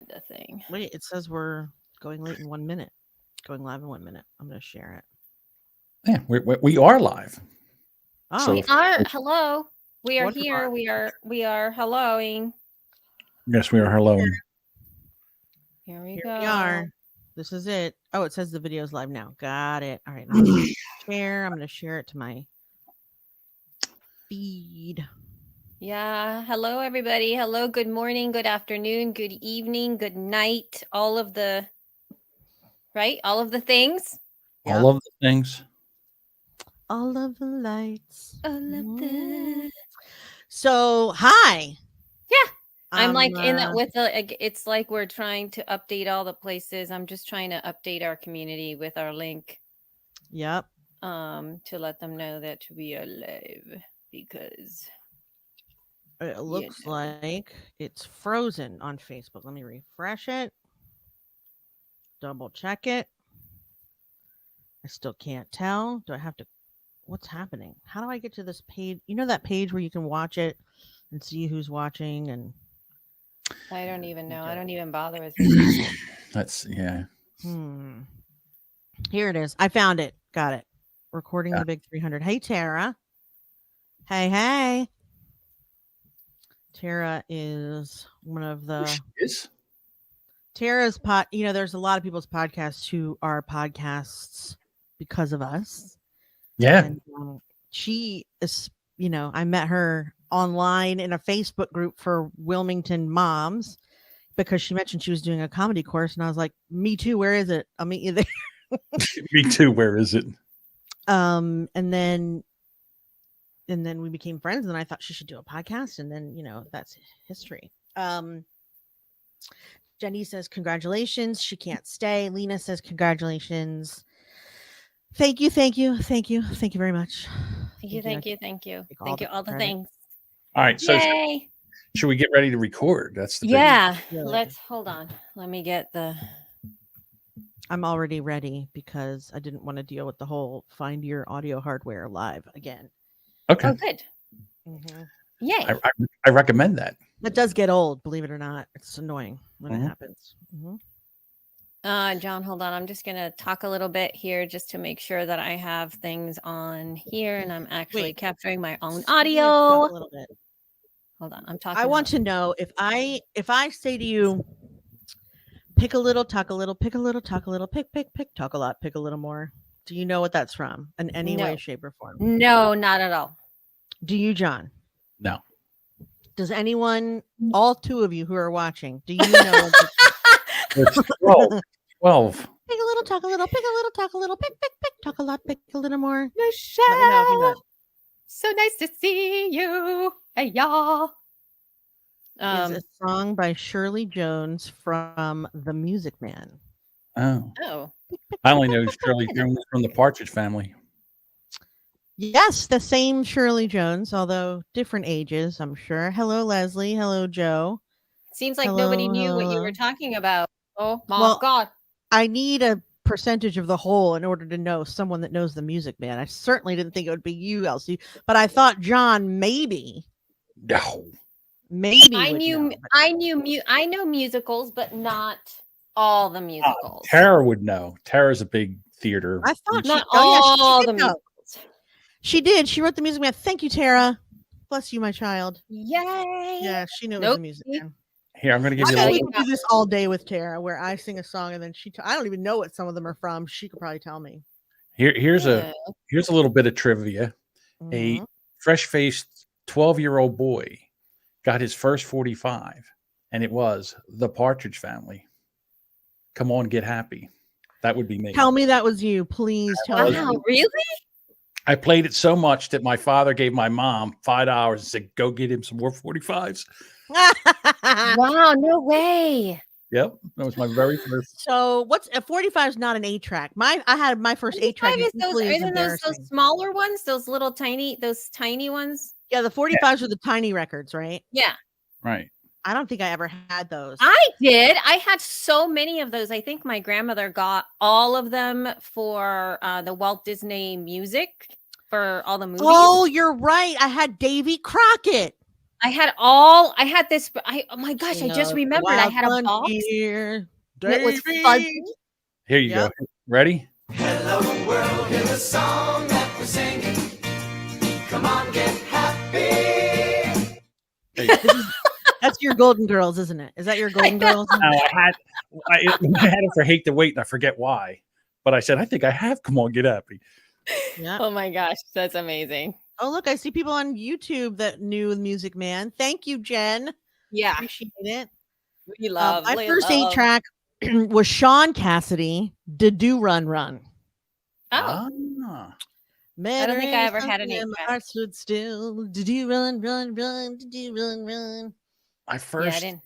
the thing. Wait, it says we're going late in 1 minute. Going live in 1 minute. I'm going to share it. Yeah, we are live. Oh, We are. Hello. We are Wonderful. here. We are helloing. Yes, we are hello. Here we Here go. we are. This is it. Oh, it says the video's live now. Got it. All right. I'm going to share. I'm going to share it to my feed. Yeah. Hello, everybody. Hello. Good morning. Good afternoon. Good evening. Good night. All of the all of the things. All of the things. All of the lights. All of the. So, hi. Yeah. I'm like in that with the. It's like we're trying to update all the places. I'm just trying to update our community with our link. Yep. To let them know that we are live because it looks like it's frozen on Facebook. Let me refresh it. Double check it. I still can't tell. Do I have to? What's happening? How do I get to this page? You know that page where you can watch it and see who's watching and. I don't even know. I don't even bother with That's yeah. Here it is. I found it. Got it. Recording the Big 300. Hey, Tara. Hey. Tara is one of the. She is. Tara's there's a lot of people's podcasts who are podcasts because of us. Yeah. And she is, I met her online in a Facebook group for Wilmington moms because she mentioned she was doing a comedy course. And I was like, me too. Where is it? I'll meet you there. Me too. Where is it? And then we became friends and I thought she should do a podcast. And then, that's history. Jenny says, congratulations. She can't stay. Lena says, congratulations. Thank you very much. Thank you. All the things. All right. So should we get ready to record? That's the Let's hold on. Let me get the. I'm already ready because I didn't want to deal with the whole find your audio hardware live again. Okay. Oh, good. Mm-hmm. Yay. I recommend that. It does get old, believe it or not. It's annoying when it happens. John, hold on. I'm just going to talk a little bit here just to make sure that I have things on here and I'm actually capturing my own audio. A little bit. Hold on. I'm talking. I want to know if I say to you, pick a little, talk a little, pick a little, talk a little, pick, talk a lot, pick a little more. Do you know what that's from in any way, shape, or form? No, not at all. Do you, John? No. Does anyone, all two of you who are watching, do you know? It's 12. Pick a little, talk a little, pick a little, talk a little, pick, talk a lot, pick a little more. Michelle, so nice to see you. Hey, y'all. Is a song by Shirley Jones from The Music Man. Oh. I only know Shirley Jones from the Partridge Family. Yes, the same Shirley Jones, although different ages, I'm sure. Hello, Leslie. Hello, Joe. Seems like nobody knew what you were talking about. Oh, my God. I need a percentage of the whole in order to know someone that knows The Music Man. I certainly didn't think it would be you, Elsie, but I thought John maybe. No. Maybe I know musicals, but not all the musicals. Tara would know. Tara's a big theater. I thought not all the musicals. She did. She wrote The Music Man. Thank you, Tara. Bless you, my child. Yay. Yeah, she knew it was The Music Man. Here, I'm going to give you a little. We do this all day with Tara, where I sing a song and then I don't even know what some of them are from. She could probably tell me. Here's a little bit of trivia. Mm-hmm. A fresh-faced 12-year-old boy got his first 45, and it was The Partridge Family. Come on, get happy. That would be me. Tell me that was you, please. Tell me. Wow, really? I played it so much that my father gave my mom $5 and said, "Go get him some more 45s." Wow, no way. Yep, that was my very first. So, what's a 45 is not an 8-track. I had my first 8-track. Isn't those smaller ones? Those little tiny ones? Yeah, the 45s are the tiny records, right? Yeah. Right. I don't think I ever had those. I did. I had so many of those. I think my grandmother got all of them for the Walt Disney music for all the movies. Oh, you're right. I had Davy Crockett. I had this. Oh my gosh! I just remembered. I had a box. Here, It was fuzzy. Here you go. Ready? Hello world, here's a song that we're singing. Come on, get happy. That's your Golden Girls, isn't it? Is that your Golden Girls? No, I had it for Hate to Wait, and I forget why. But I said, I think I have Come On, Get Happy. Yeah. Oh my gosh, that's amazing. Oh, look, I see people on YouTube that knew the Music Man. Thank you, Jen. Yeah, Appreciate it. we love. My first 8-track was Sean Cassidy, Do Run Run. Oh, Ah. I don't think I ever had an 8-track. My heart stood still. Do run, run, run. Do run, run. My yeah, I first didn't.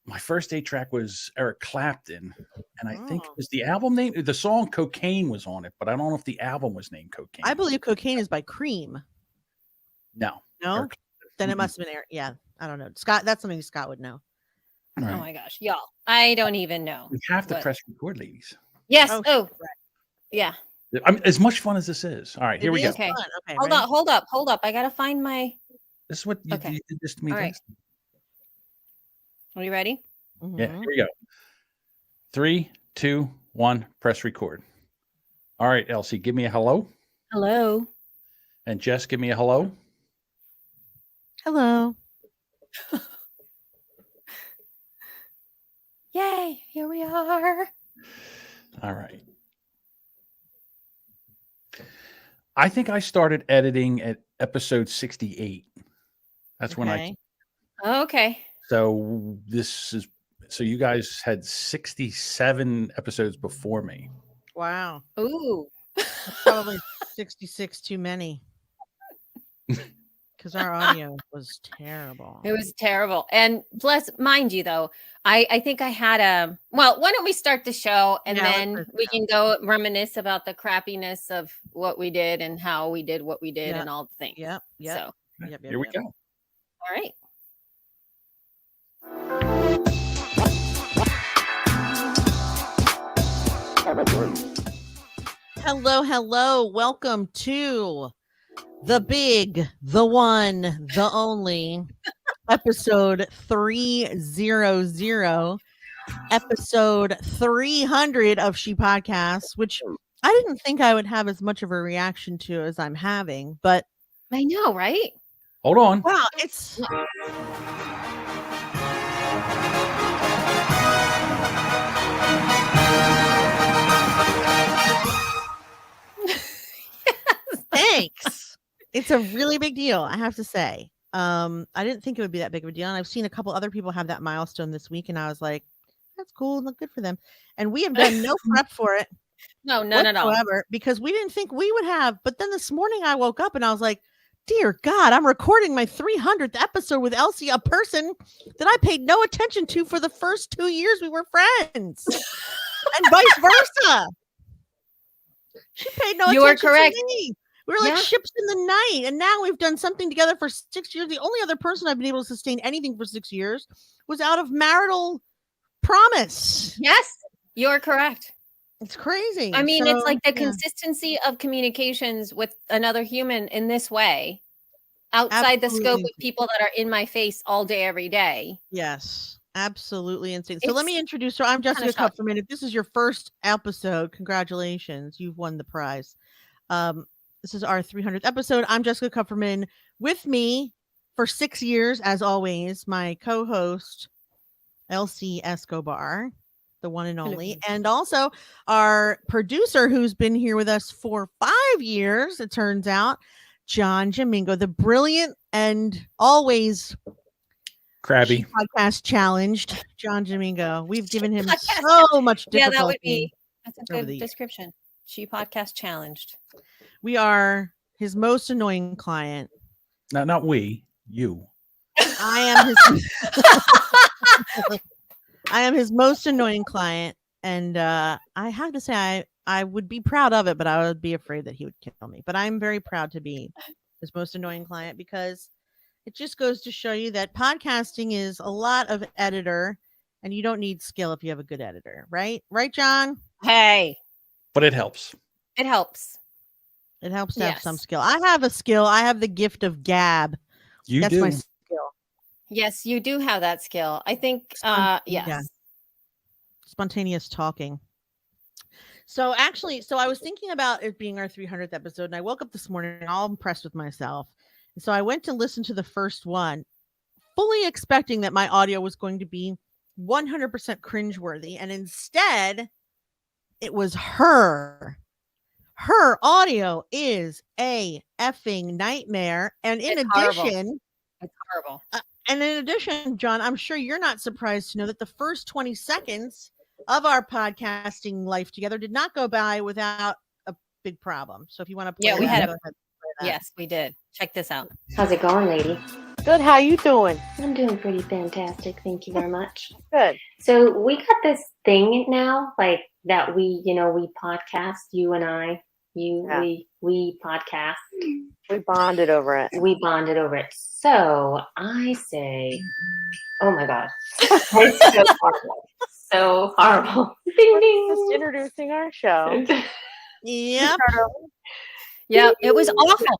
my first 8-track was Eric Clapton, and I think Oh. it was the album name. The song Cocaine was on it, but I don't know if the album was named Cocaine. I believe Cocaine is by Cream. No. No, Eric- then it Mm-mm. must have been Eric. Yeah, I don't know. Scott, that's something Scott would know. All Oh right. my gosh, y'all! I don't even know. We have to What? press record, ladies. Yes. Oh, Oh, right. yeah. As much fun as this is. All right, here It we go. is Okay. fun. Okay, Hold ready? on. Hold up. I gotta find my. This is what you, Okay. you did this to me. All right. last time. Are you ready? Yeah, Mhm. here we go. 3, 2, 1, press record. All right, Elsie, give me a hello. Hello. And Jess, give me a hello. Hello. Yay! Here we are. All right. I think I started editing at episode 68. That's when I Okay. so you guys had 67 episodes before me. Wow. Ooh. Probably 66 too many. Because our audio was terrible. It was terrible. And plus, mind you, though, I think I had a. Well, why don't we start the show and Yeah, let's then start the we show. can go reminisce about the crappiness of what we did and how we did what we did Yeah. and all the things. Yep. Yep. So, Yep, Here we yep. go. all right. Hello, hello. Welcome to the big, the one, the only episode 300, episode 300 of She Podcasts, which I didn't think I would have as much of a reaction to as I'm having, but I know, right? Hold on. wow, it's thanks. It's a really big deal, I have to say. I didn't think it would be that big of a deal. And I've seen a couple other people have that milestone this week, and I was like, that's cool. Look good for them. And we have done no prep for it No, none at all. whatsoever because we didn't think we would have. But then this morning I woke up and I was like, dear God, I'm recording my 300th episode with Elsie, a person that I paid no attention to for the first 2 years we were friends, and vice versa. She paid no You are attention correct. to me. We were like Yeah. ships in the night, and now we've done something together for 6 years. The only other person I've been able to sustain anything for 6 years was out of marital promise. Yes, you're correct. It's crazy. I mean, it's So, like the yeah. consistency of communications with another human in this way, outside the scope Absolutely. of people that are in my face all day, every day. Yes, absolutely insane. So let It's me introduce her. I'm Jessica shocking. Kupferman. If this is your first episode, congratulations. You've won the prize. This is our 300th episode. I'm Jessica Kupferman. With me for 6 years, as always, my co-host, Elsie Escobar, the one and only, and also our producer who's been here with us for 5 years, it turns out, John Jamingo, the brilliant and always Crabby. She Podcast challenged John Jamingo. We've given him Podcast. so much Yeah, difficulty. that would be. That's a over good the years. description. She podcast challenged. We are his most annoying client. No, not we. You. I am his I am his most annoying client, and I have to say I would be proud of it, but I would be afraid that he would kill me. But I'm very proud to be his most annoying client because it just goes to show you that podcasting is a lot of editor, and you don't need skill if you have a good editor, right? Right, John? Hey, But it helps. it helps. It helps to have some Yes. skill. I have a skill. I have the gift of gab. You That's do. my skill. Yes, you do have that skill. I think, Yeah. yes. Spontaneous talking. So actually, I was thinking about it being our 300th episode, and I woke up this morning all impressed with myself. And so I went to listen to the first one, fully expecting that my audio was going to be 100% cringeworthy, and instead, it was her. Her audio is a effing nightmare, and in It's horrible. addition, It's horrible. John, I'm sure you're not surprised to know that the first 20 seconds of our podcasting life together did not go by without a big problem. So if you want to play Yeah, we that, had go ahead and play that. Yes, we did. Check this out. How's it going, lady? Good. How you doing? I'm doing pretty fantastic. Thank you very much. Good. So we got this thing now, like that we podcast, you and I. Yeah. We podcast. We bonded over it. We bonded over it. So I say, oh my God. It's so horrible. So horrible. Ding Just ding. introducing our show. Yep. Yeah, it was awful.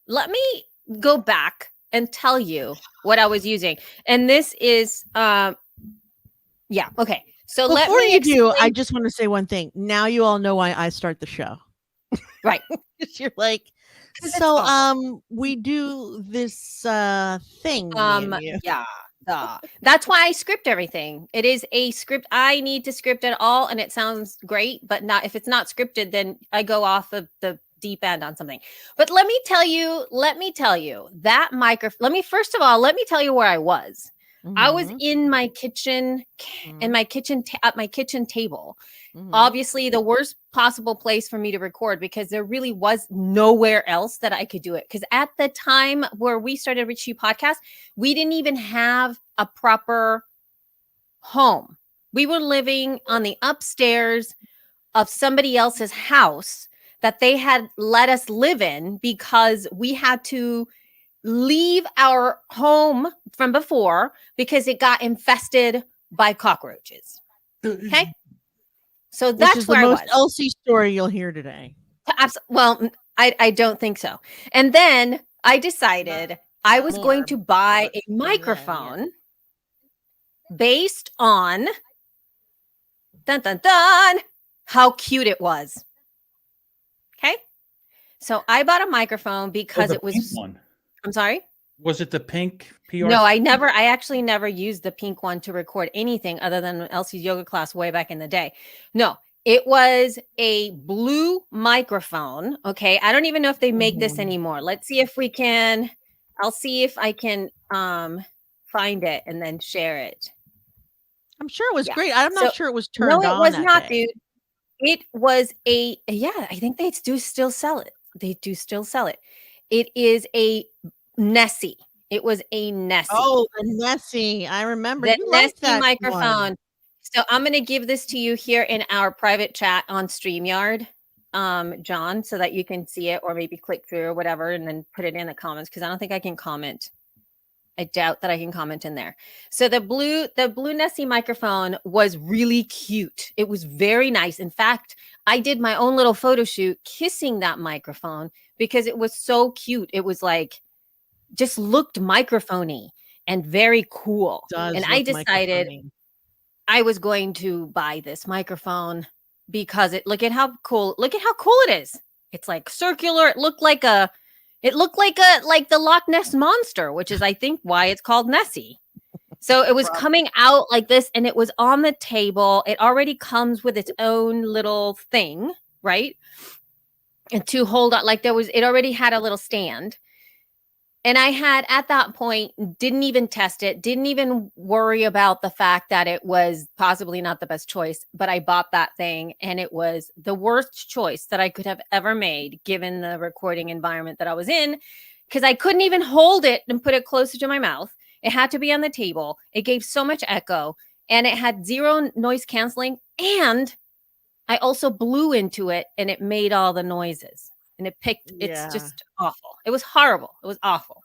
Let me go back and tell you what I was using. And this is, okay. So let Before me you do, I explain- just want to say one thing. Now you all know why I start the show. Right. You're like, 'Cause it's so awful. we do this thing. me and you." That's why I script everything. It is a script. I need to script it all, and it sounds great, but not if it's not scripted, then I go off of the deep end on something. But let me tell you that microphone. Let me tell you where I was. I was Mhm, in my kitchen, mhm, at my kitchen table. mhm. Obviously the worst possible place for me to record because there really was nowhere else that I could do it. Because at the time where we started Rich You Podcast, we didn't even have a proper home. We were living on the upstairs of somebody else's house that they had let us live in because we had to leave our home from before because it got infested by cockroaches. Okay. So Which that's is where the I most was. Elsie story you'll hear today. Well, I don't think so. And then I decided I was going More, to buy but a yeah. microphone based on dun dun dun how cute it was. Okay. So I bought a microphone because the it was pink one. I'm sorry. Was it the pink PR? No, I actually never used the pink one to record anything other than Elsie's yoga class way back in the day. No, it was a blue microphone. Okay. I don't even know if they make this Mhm. anymore. Let's see if we can. I'll see if I can find it and then share it. I'm sure it was Yeah. great. I'm not So- sure it was turned No, on. it was that not, day. dude. It was I think they do still sell it. They do still sell it. It is a Nessie. It was a Nessie. Oh, the Nessie. I remember The you liked Nessie that microphone. one. So I'm going to give this to you here in our private chat on StreamYard, John, so that you can see it or maybe click through or whatever and then put it in the comments because I don't think I can comment. I doubt that I can comment in there. So the blue Nessie microphone was really cute. It was very nice. In fact, I did my own little photo shoot kissing that microphone because it was so cute. It was like just looked microphone-y and very cool. Does And I look decided microphone-y. I was going to buy this microphone because look at how cool it is. It's like circular. It looked like the Loch Ness monster, which is I think why it's called Nessie. So it was coming out like this and it was on the table. It already comes with its own little thing, right? And to hold on, like it already had a little stand. And I had at that point, didn't even test it, didn't even worry about the fact that it was possibly not the best choice, but I bought that thing and it was the worst choice that I could have ever made given the recording environment that I was in, because I couldn't even hold it and put it closer to my mouth. It had to be on the table. It gave so much echo and it had zero noise canceling. And I also blew into it and it made all the noises. And it's Yeah. just awful. It was horrible. It was awful.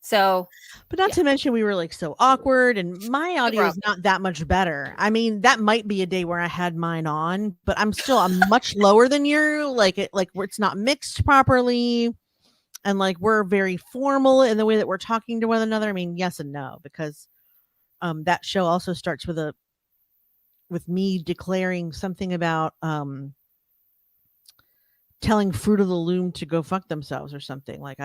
So, But not to mention we were like so awkward and my audio is awkward. not that much better. I mean, that might be a day where I had mine on, but I'm much lower than you, like where it's not mixed properly. and like we're very formal in the way that we're talking to one another. I mean, yes and no, because that show also starts with me declaring something about telling Fruit of the Loom to go fuck themselves or something. Like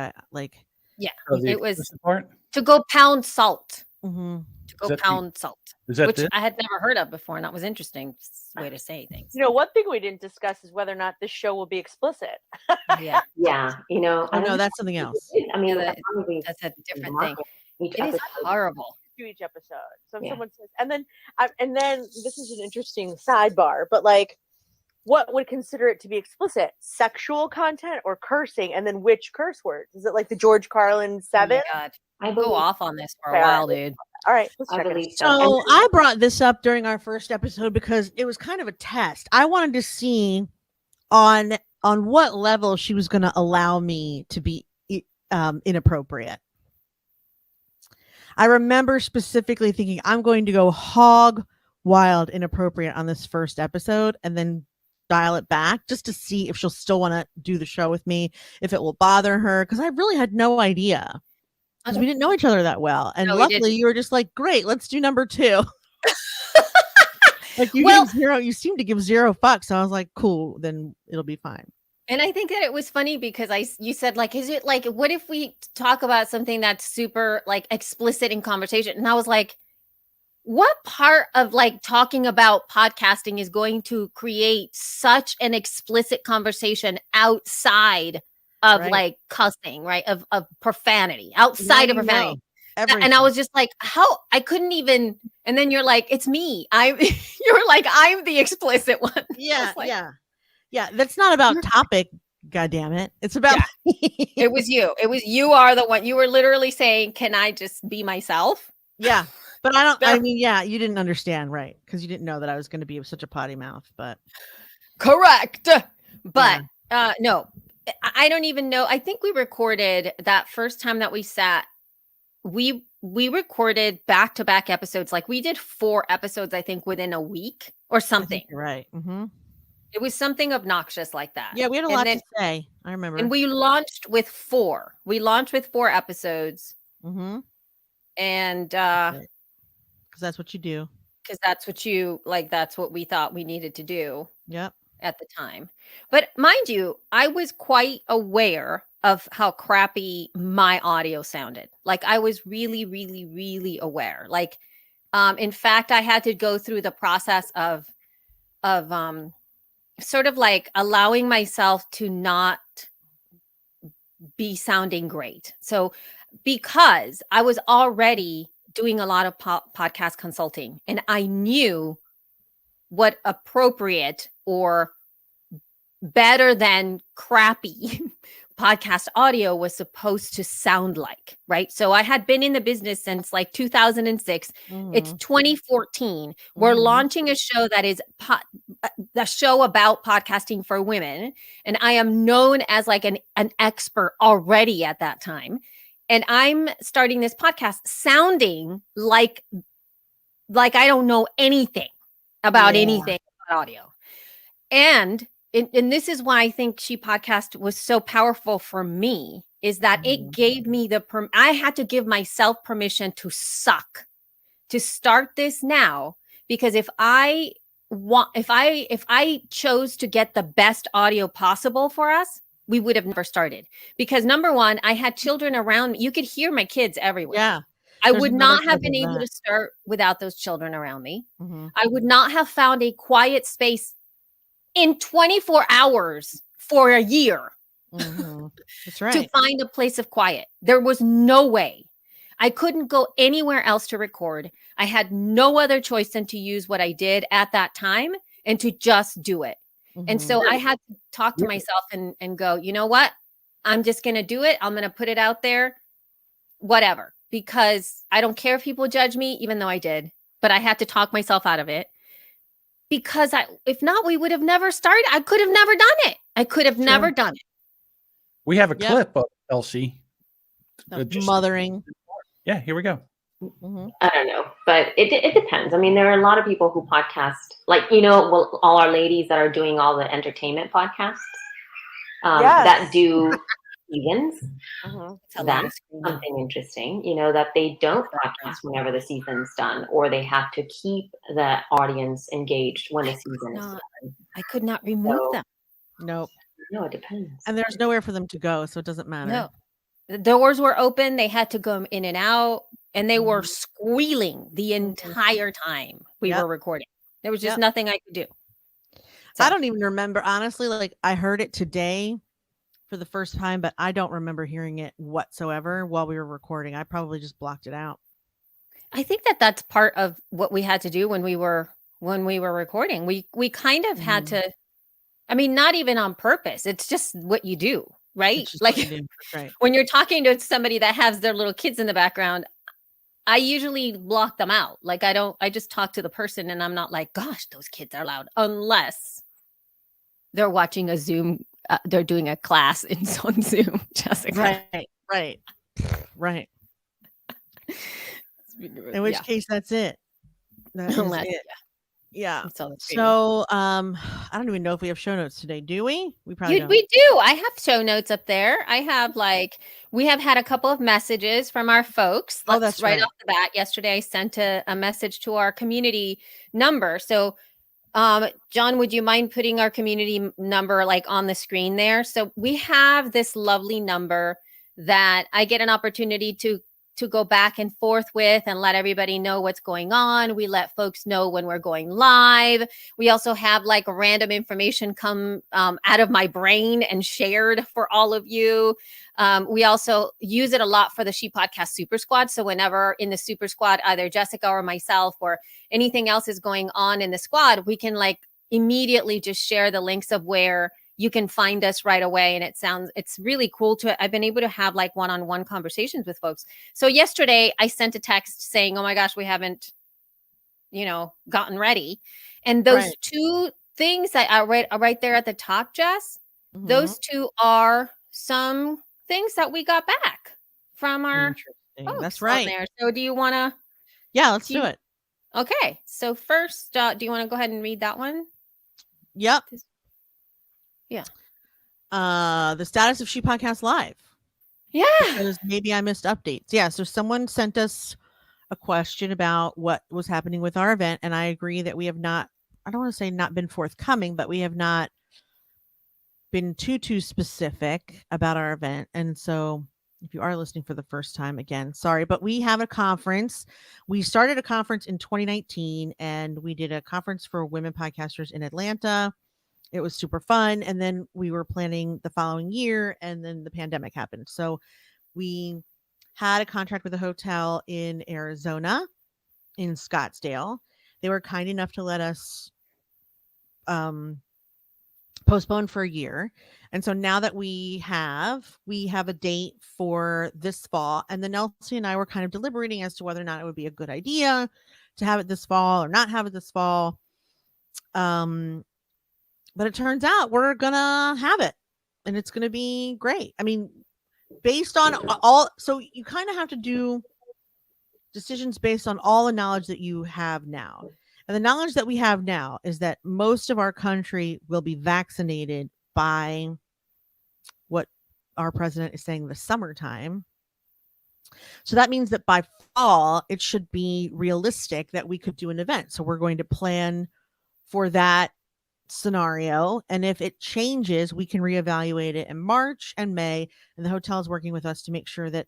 Yeah, Oh, the it was explicit part? to go pound salt. mhm. To go that the- pound salt, Is that which this? I had never heard of before, and that was interesting way to say things. You know, one thing we didn't discuss is whether or not this show will be explicit. Yeah, Yeah, you know. Oh I no, don't that's something else. think- I mean, Yeah, that- probably that's a different mark thing. each It is episode. horrible. To each episode. So if Yeah. someone says, and then this is an interesting sidebar, but like, what would consider it to be explicit? Sexual content or cursing? And then which curse words? Is it like the George Carlin Oh 7? my God, I go believe, off on this for a Okay, while, dude. All right, let's I check it believe out. so. So And- I brought this up during our first episode because it was kind of a test. I wanted to see on what level she was going to allow me to be inappropriate. I remember specifically thinking I'm going to go hog wild inappropriate on this first episode and then dial it back just to see if she'll still want to do the show with me, if it will bother her, because I really had no idea. Because we didn't know each other that well. And No, we luckily didn't. you were just like, great, let's do number 2. Like you Well- you seem to give 0 fucks. So I was like, cool, then it'll be fine. And I think that it was funny because you said like, is it like, what if we talk about something that's super like explicit in conversation? And I was like, what part of like talking about podcasting is going to create such an explicit conversation outside of Right. like cussing, right? Of profanity, outside of Now you profanity. know And I everything. was just like, how I couldn't even. And then you're like, it's me. You're like, I'm the explicit one. I yeah, was like, yeah. That's not about topic. God damn it! It's about me. It was you. It was you are the one. You were literally saying, can I just be myself? Yeah, but I don't. I There- mean, yeah, you didn't understand, right? Because you didn't know that I was going to be such a potty mouth. But Correct. But no, I don't even know. I think we recorded that first time that we sat. We recorded back-to-back episodes. Like we did 4 episodes, I think, within a week or I something. think you're right. Mm-hmm. It was something obnoxious like that. Yeah, we had a And lot then- to say. I remember. And we launched with 4. We launched with 4 episodes, mm-hmm. and Because that's what you do. because that's what you like. That's what we thought we needed to do Yep. at the time. But mind you, I was quite aware of how crappy my audio sounded. Like I was really, really, really aware. Like, in fact, I had to go through the process of sort of like allowing myself to not be sounding great. So because I was already doing a lot of podcast consulting and I knew what appropriate or better than crappy podcast audio was supposed to sound like, right? So I had been in the business since like 2006. It's 2014. We're Mhm. launching a show that is the show about podcasting for women. And I am known as like an expert already at that time. And I'm starting this podcast sounding like I don't know anything about Yeah. anything about audio. And this is why I think She Podcast was so powerful for me, is that Mhm. it gave me I had to give myself permission to suck, to start this now, because if I chose to get the best audio possible for us, we would have never started. Because number one, I had children around me. You could hear my kids everywhere. Yeah. I there's would another not have side been of able that. to start without those children around me. Mm-hmm. I would not have found a quiet space in 24 hours for a year Mm-hmm. That's to right. find a place of quiet. There was no way. I couldn't go anywhere else to record. I had no other choice than to use what I did at that time and to just do it. And Mhm. so I had to talk to myself and go, you know what? I'm just going to do it. I'm going to put it out there, whatever, because I don't care if people judge me, even though I did, but I had to talk myself out of it. Because if not, we would have never started. I could have never done it. I could have never done it. We have a Yep. clip of Elsie. Of just- mothering. Yeah, here we go. Mhm. I don't know, but it depends. I mean, there are a lot of people who podcast, like, well, all our ladies that are doing all the entertainment podcasts Yes. that do seasons. Mhm. It's a lot of That's screaming. something interesting, that they don't Background. podcast whenever the season's done, or they have to keep the audience engaged when the I could season is not- done. I could not remove So- them. Nope. No, it depends. And there's nowhere for them to go, so it doesn't matter. No. The doors were open. They had to go in and out, and they were Mhm. squealing the entire time we Yep. were recording. There was just Yep. nothing I could do. I So- don't even remember, honestly. Like, I heard it today for the first time, but I don't remember hearing it whatsoever while we were recording. I probably just blocked it out. I think that that's part of what we had to do when we were recording. We kind of had Mhm. to. I mean, not even on purpose. It's just what you do, right? It's just Like what you do. Right. when you're talking to somebody that has their little kids in the background, I usually block them out. Like I just talk to the person and I'm not like, gosh, those kids are loud, unless they're watching a Zoom, they're doing a class on Zoom, Jessica. Right. Right. In which Yeah, case, that's it. That is unless- it. Yeah. that's all it's doing. So, I don't even know if we have show notes today. Do we? We probably don't. We do. I have show notes up there. I have we have had a couple of messages from our folks. Oh, that's right. Off the bat. Yesterday, I sent a message to our community number. So, John, would you mind putting our community number like on the screen there? So we have this lovely number that I get an opportunity to go back and forth with and let everybody know what's going on. We let folks know when we're going live. We also have like random information come out of my brain and shared for all of you. We also use it a lot for the She Podcast Super Squad. So whenever in the Super Squad, either Jessica or myself or anything else is going on in the squad, we can like immediately just share the links of where you can find us right away. And it's really cool I've been able to have like one-on-one conversations with folks. So yesterday I sent a text saying, oh my gosh, we haven't, gotten ready. And those Right. two things that are right there at the top, Jess, Mhm. those two are some things that we got back from our Interesting. folks That's on right. there. So do you want to? Yeah, let's Do do you- it. Okay. So first, do you want to go ahead and read that one? Yep. Yeah. The status of She Podcast Live. Yeah. Because maybe I missed updates. Yeah. So someone sent us a question about what was happening with our event, and I agree that we have not. I don't want to say not been forthcoming, but we have not been too specific about our event. And so, if you are listening for the first time, again, sorry, but we have a conference. We started a conference in 2019, and we did a conference for women podcasters in Atlanta. It was super fun. And then we were planning the following year, and then the pandemic happened. So we had a contract with a hotel in Arizona, in Scottsdale. They were kind enough to let us postpone for a year. And so now that we have a date for this fall, and then Elsie and I were kind of deliberating as to whether or not it would be a good idea to have it this fall or not have it this fall. But it turns out we're gonna have it, and it's gonna be great. I mean, based on all, so you kind of have to do decisions based on all the knowledge that you have now. And the knowledge that we have now is that most of our country will be vaccinated by what our president is saying, the summertime. So that means that by fall, it should be realistic that we could do an event. So we're going to plan for that scenario. And if it changes, we can reevaluate it in March and May. And the hotel is working with us to make sure that,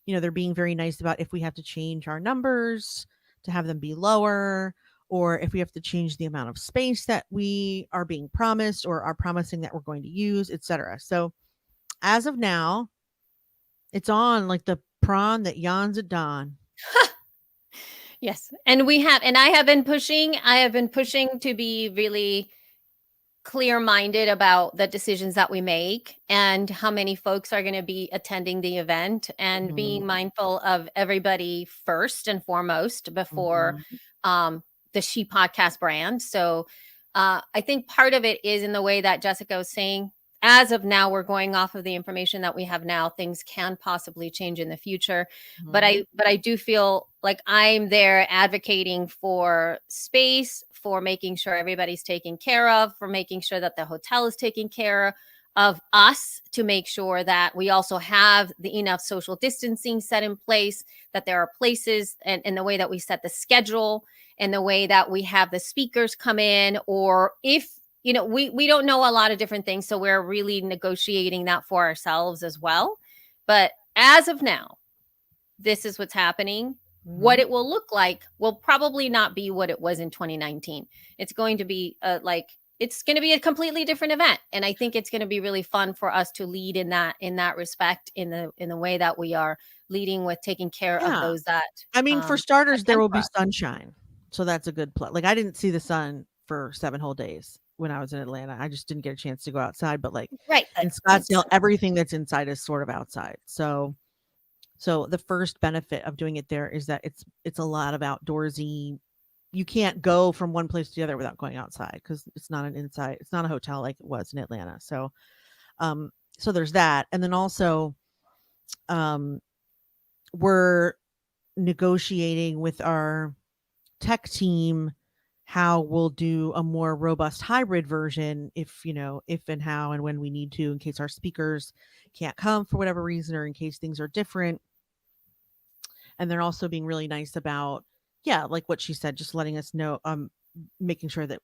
they're being very nice about if we have to change our numbers to have them be lower, or if we have to change the amount of space that we are being promised or are promising that we're going to use, etc. So as of now, it's on like the prawn that yawns at dawn. Yes. And I have been pushing to be really clear-minded about the decisions that we make and how many folks are going to be attending the event, and being mindful of everybody first and foremost before the She Podcast brand. So I think part of it is in the way that Jessica was saying, as of now, we're going off of the information that we have now. Things can possibly change in the future. But I do feel like I'm there advocating for space, for making sure everybody's taken care of, for making sure that the hotel is taken care of us to make sure that we also have the enough social distancing set in place, that there are places and the way that we set the schedule and the way that we have the speakers come in, or if, you know, we don't know a lot of different things. So we're really negotiating that for ourselves as well. But as of now, this is what's happening. What it will look like will probably not be what it was in 2019. It's going to be it's going to be a completely different event, and I think it's going to be really fun for us to lead in that respect, in the way that we are leading with taking care of those that. I mean, for starters, there will be us. sunshine, so that's a good plus. Like, I didn't see the sun for 7 whole days when I was in Atlanta. I just didn't get a chance to go outside. But like, Right in Scottsdale, everything that's inside is sort of outside. So the first benefit of doing it there is that it's a lot of outdoorsy. You can't go from one place to the other without going outside, because it's not a hotel like it was in Atlanta. So so there's that. And then also we're negotiating with our tech team how we'll do a more robust hybrid version if and how and when we need to, in case our speakers can't come for whatever reason, or in case things are different. And they're also being really nice about, like what she said, just letting us know, making sure that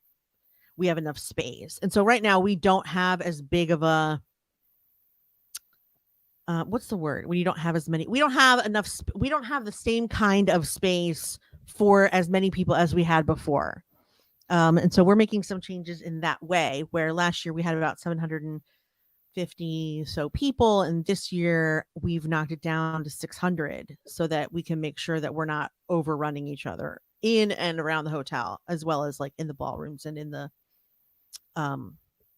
we have enough space. And so right now we don't have as big of a, what's the word? When you don't have as many, we don't have enough, we don't have the same kind of space for as many people as we had before. And so we're making some changes in that way, where last year we had about 750 so people, and this year we've knocked it down to 600, so that we can make sure that we're not overrunning each other in and around the hotel, as well as like in the ballrooms and in the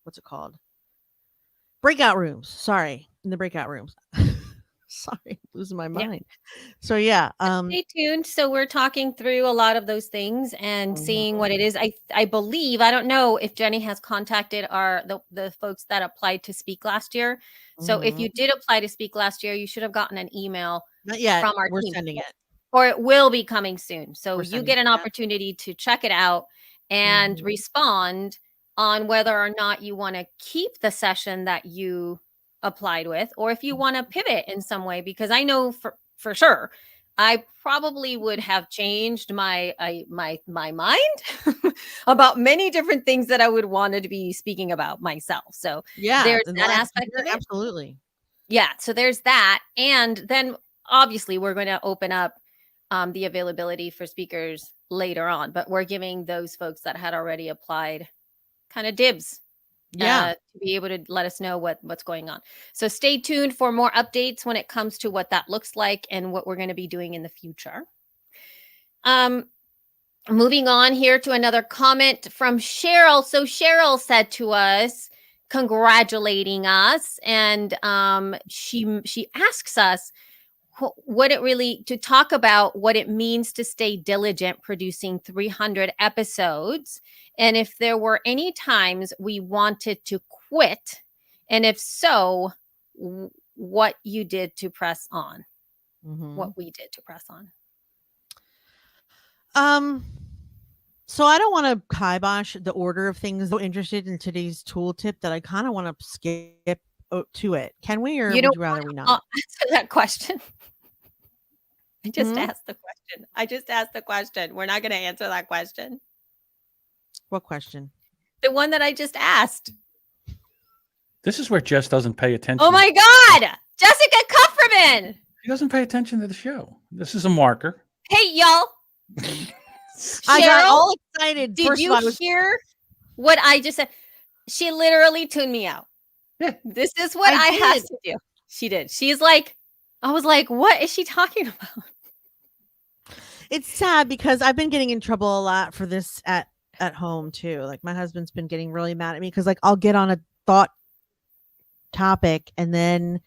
what's it called, breakout rooms. In the breakout rooms. Sorry, losing my mind. So stay tuned. So we're talking through a lot of those things and seeing what it is. I believe, I don't know if Jenny has contacted the folks that applied to speak last year. So if you did apply to speak last year, you should have gotten an email. Not yet. From our We're team. sending it. Or it will be coming soon. So We're you sending get an it, opportunity to check it out and respond on whether or not you want to keep the session that you applied with, or if you want to pivot in some way, because I know for sure I probably would have changed my mind about many different things that I would want to be speaking about myself. So there's that aspect of it. Absolutely. Yeah. So there's that. And then obviously we're going to open up the availability for speakers later on, but we're giving those folks that had already applied kind of dibs. To be able to let us know what's going on. So stay tuned for more updates when it comes to what that looks like and what we're going to be doing in the future. Moving on here to another comment from Cheryl. So Cheryl said to us, congratulating us, and she asks us what it really, to talk about what it means to stay diligent producing 300 episodes, and if there were any times we wanted to quit, and if so, what you did to press on. What we did to press on. So I don't want to kibosh the order of things. So interested in today's tool tip that I kind of want to skip to it. Can we, or would you rather we not answer that question? I just asked the question. We're not going to answer that question. What question? The one that I just asked. This is where Jess doesn't pay attention. Oh my God. Jessica Kupferman. She doesn't pay attention to the show. This is a marker. Hey, y'all. I got all excited. Did you hear what I just said? She literally tuned me out. Yeah. This is what I had to do. She did. She's like, I was like, what is she talking about? It's sad because I've been getting in trouble a lot for this at home too. Like, my husband's been getting really mad at me because like I'll get on a thought topic and then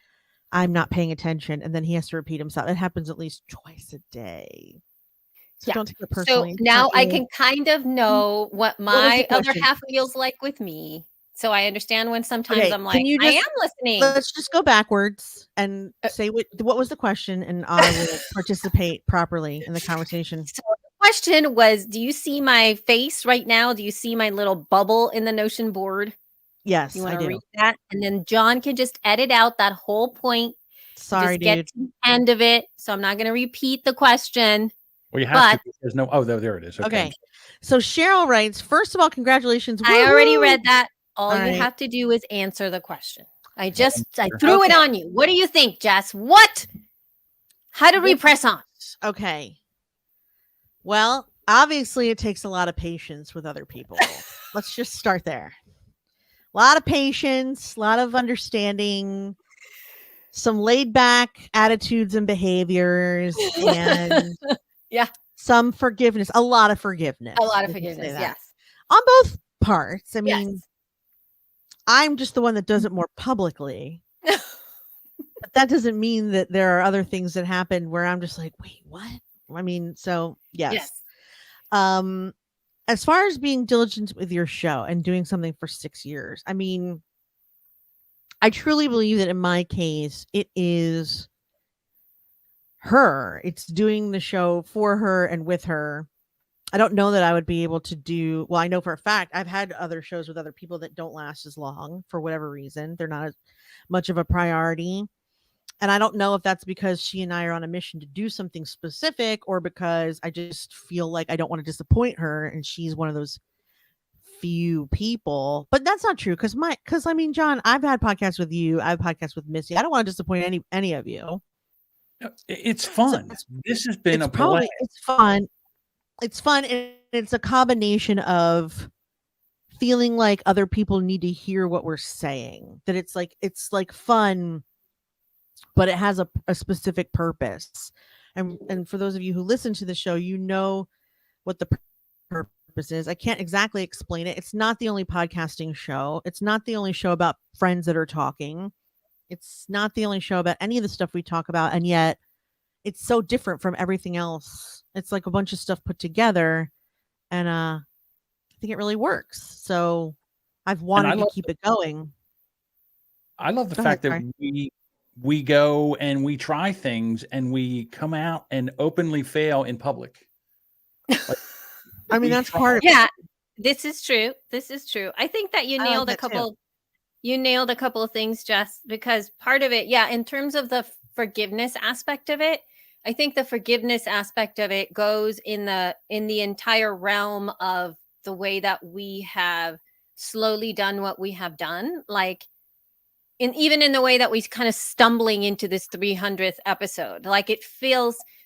I'm not paying attention and then he has to repeat himself. It happens at least twice a day. So don't take it personally. So now I can kind of know what my other half feels like with me. So I understand when sometimes I'm like, I am listening. Let's just go backwards and say what was the question, and I will participate properly in the conversation. So the question was, do you see my face right now? Do you see my little bubble in the Notion board? Yes, You I want to do. read that? And then John can just edit out that whole point. Sorry, Just get dude. to the end of it. So I'm not going to repeat the question. Well, you have But to. There's no. Oh, there it is. Okay. Okay. So Cheryl writes, first of all, congratulations. I already Woohoo! read that. All All you right. have to do is answer the question. I Sure. threw it Okay. on you. What do you think, Jess? What? How did we press on? Okay. Well, obviously, it takes a lot of patience with other people. Let's just start there. A lot of patience, a lot of understanding, some laid back attitudes and behaviors, and Yeah. some forgiveness, a lot of forgiveness. A lot of we can say forgiveness. that. Yes. On both parts. I mean, Yes. I'm just the one that does it more publicly. But that doesn't mean that there are other things that happen where I'm just like, wait, what? I mean, so yes. Yes. As far as being diligent with your show and doing something for 6 years, I mean, I truly believe that in my case, it is her. It's doing the show for her and with her. I don't know that I would be able to do, well, I know for a fact I've had other shows with other people that don't last as long for whatever reason. They're not as much of a priority. And I don't know if that's because she and I are on a mission to do something specific or because I just feel like I don't want to disappoint her and she's one of those few people. But that's not true because I mean, John, I've had podcasts with you, I've podcasts with Missy. I don't want to disappoint any of you. It's fun. This has been a blast. It's fun. It's fun and it's a combination of feeling like other people need to hear what we're saying. That it's like fun, but it has a specific purpose. And for those of you who listen to the show, you know what the purpose is. I can't exactly explain it. It's not the only podcasting show. It's not the only show about friends that are talking. It's not the only show about any of the stuff we talk about. And yet it's so different from everything else. It's like a bunch of stuff put together. And I think it really works. So I've wanted to keep it going. I love the fact that we go and we try things and we come out and openly fail in public. Like, I mean, that's part of it. Yeah, this is true. This is true. I think that you I like nailed a that too. couple. You nailed a couple of things, Jess, because part of it, yeah, in terms of the forgiveness aspect of it, I think the forgiveness aspect of it goes in the entire realm of the way that we have slowly done what we have done, like even in the way that we kind of stumbling into this 300th episode. Like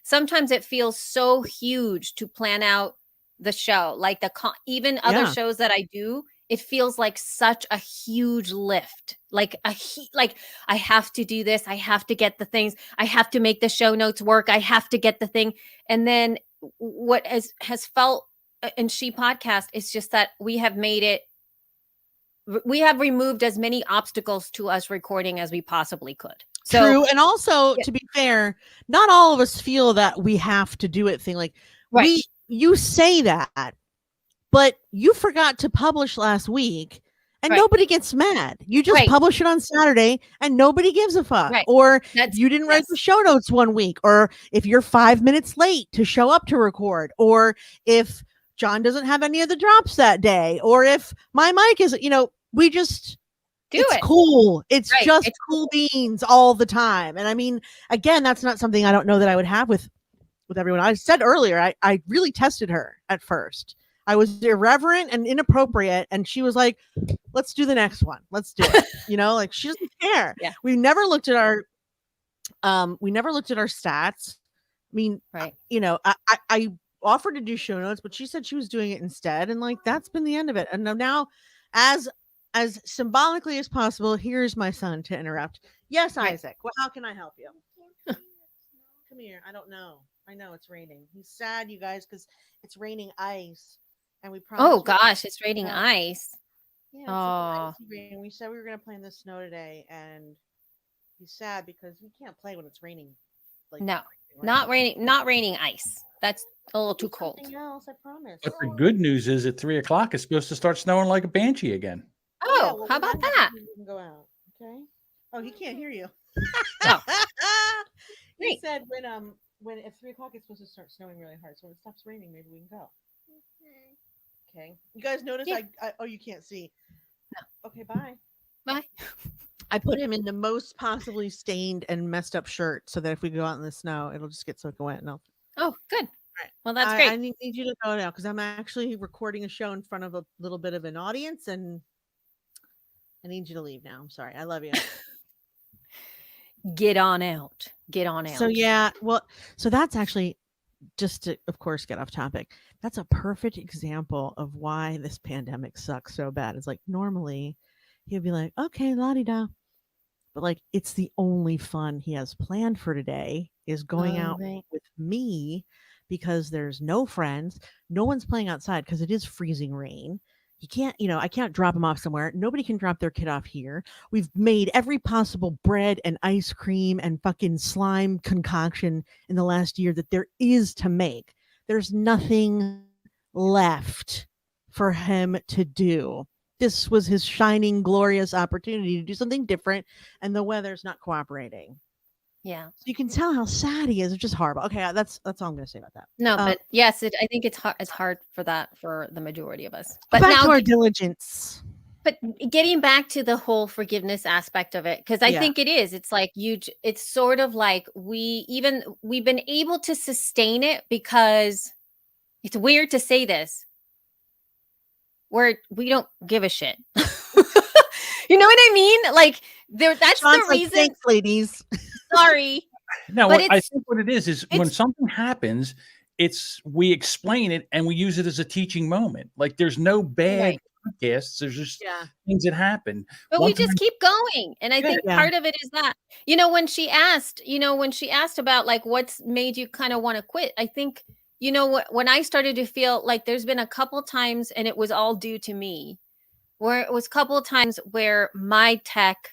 sometimes it feels so huge to plan out the show. Like even other shows that I do, it feels like such a huge lift. Like like I have to do this. I have to get the things. I have to make the show notes work. I have to get the thing. And then what has felt in She Podcast is just that we have made it. We have removed as many obstacles to us recording as we possibly could. So, true. And also, to be fair, not all of us feel that we have to do it thing. Like you say that, but you forgot to publish last week and nobody gets mad. You just publish it on Saturday and nobody gives a fuck. Or you didn't write the show notes one week, or if you're 5 minutes late to show up to record, or if John doesn't have any of the drops that day, or if my mic is, we just it's cool. It's just cool beans all the time. And I mean, again, that's not something I don't know that I would have with everyone. I said earlier, I really tested her at first. I was irreverent and inappropriate, and she was like, let's do the next one. Let's do it. Like she doesn't care. Yeah. We never looked at our stats. I mean, I offered to do show notes, but she said she was doing it instead. And like, that's been the end of it. And now as symbolically as possible, here's my son to interrupt. Yes, Isaac. Well, how can I help you? Come here. I don't know. I know it's raining. He's sad, you guys, because it's raining ice. And we promised. Oh gosh, it's raining ice. Yeah. Like rain. We said we were going to play in the snow today, and he's sad because we can't play when it's raining. Like, no, not raining ice. That's a little too cold. Something else, I promise. But the good news is at 3:00 it's supposed to start snowing like a banshee again. Oh, how about that? You can go out. Okay. Oh, he can't hear you. Oh. He said when at 3:00 it's supposed to start snowing really hard. So when it stops raining, maybe we can go. Okay. You guys notice? Yeah. Oh, you can't see. Okay, bye. Bye. I put him in the most possibly stained and messed up shirt so that if we go out in the snow, it'll just get soaking wet. No. Oh, good. Right. Well, that's I great. need you to go now because I'm actually recording a show in front of a little bit of an audience and I need you to leave now. I'm sorry. I love you. Get on out. Get on out. So yeah, well, so that's actually just to, of course, get off topic. That's a perfect example of why this pandemic sucks so bad. It's like normally he'd be like, okay, la di da. But like it's the only fun he has planned for today is going out Right. with me because there's no friends. No one's playing outside because it is freezing rain. He can't, I can't drop him off somewhere. Nobody can drop their kid off here. We've made every possible bread and ice cream and fucking slime concoction in the last year that there is to make. There's nothing left for him to do. This was his shining, glorious opportunity to do something different, and the weather's not cooperating. Yeah. So you can tell how sad he is. It's just horrible. Okay, that's all I'm going to say about that. No, but yes, I think it's hard. It's hard for that for the majority of us. But But back to now, our diligence. but getting back to the whole forgiveness aspect of it, because I Yeah. think it is. It's like it's sort of like we've been able to sustain it because it's weird to say this. We don't give a shit. You know what I mean? Like that's Sean's the like, reason. thanks, ladies. Sorry. No, But I it's- think what it is when it's- something happens, we explain it and we use it as a teaching moment. Like there's no bad Right. podcasts. There's just Yeah. things that happen. But One we just time- keep going. And I think Yeah. part of it is that, when she asked about like what's made you kind of want to quit, I think, when I started to feel like there's been a couple times and it was all due to me, where it was a couple of times where my tech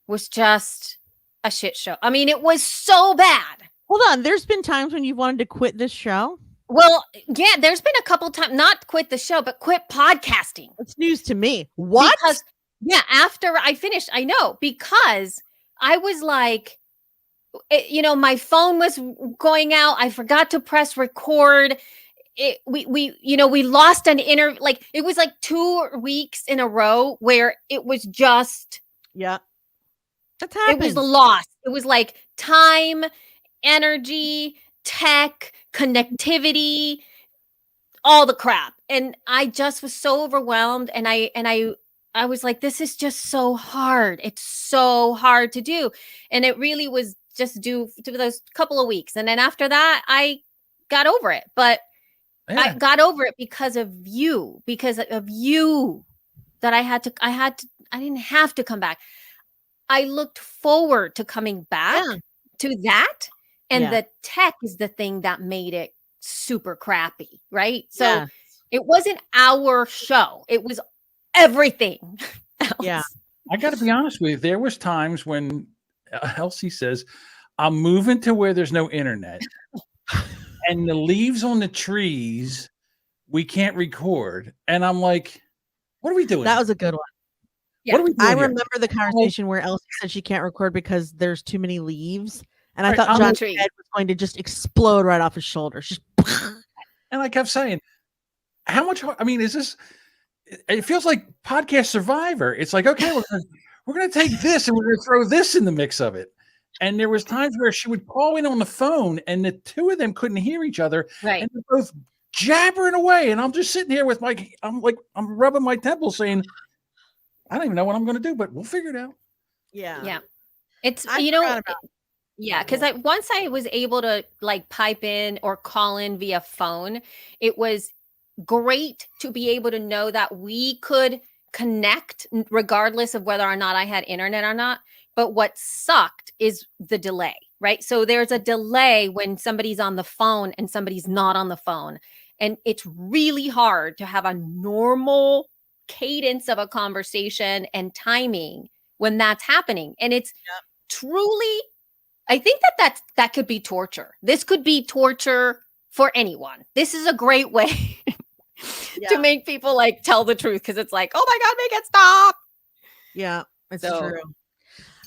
was just a shit show. I mean, it was so bad. Hold on. There's been times when you've wanted to quit this show. Well, yeah, there's been a couple times, not quit the show, but quit podcasting. It's news to me. What? Because, after I finished, I know, because I was like, my phone was going out. I forgot to press record. We lost an like it was like 2 weeks in a row where it was just, Yeah. That's it happened. was lost. It was like time, energy, tech, connectivity, all the crap. And I just was so overwhelmed. And I was like, this is just so hard. It's so hard to do. And it really was just due to those couple of weeks. And then after that, I got over it. But I Yeah. got over it because of you that I didn't have to come back. I looked forward to coming back Yeah. to that. And Yeah. the tech is the thing that made it super crappy, right? So Yeah. it wasn't our show. It was everything else. Yeah. I got to be honest with you. There was times when Elsie says, "I'm moving to where there's no internet, and the leaves on the trees, we can't record." And I'm like, "What are we doing? That was a good one. Yeah. What are we doing I here?" remember the conversation where Elsie said she can't record because there's too many leaves. And I Right, thought I'm John's intrigued. head was going to just explode right off his shoulders. Just And I kept saying, "How much? I mean, is this?" It feels like Podcast Survivor. It's like, okay, we're gonna take this and we're gonna throw this in the mix of it. And there was times where she would call in on the phone, and the two of them couldn't hear each other, Right. and they're both jabbering away. And I'm just sitting here with I'm rubbing my temples, saying, "I don't even know what I'm gonna do, but we'll figure it out." Yeah. It's, I forgot about because once I was able to like pipe in or call in via phone, it was great to be able to know that we could connect regardless of whether or not I had internet or not. But what sucked is the delay, right? So there's a delay when somebody's on the phone and somebody's not on the phone. And it's really hard to have a normal cadence of a conversation and timing when that's happening. And it's truly, I think that could be torture. This could be torture for anyone. This is a great way to make people like tell the truth, because it's like, oh my God, make it stop. Yeah, it's So, true.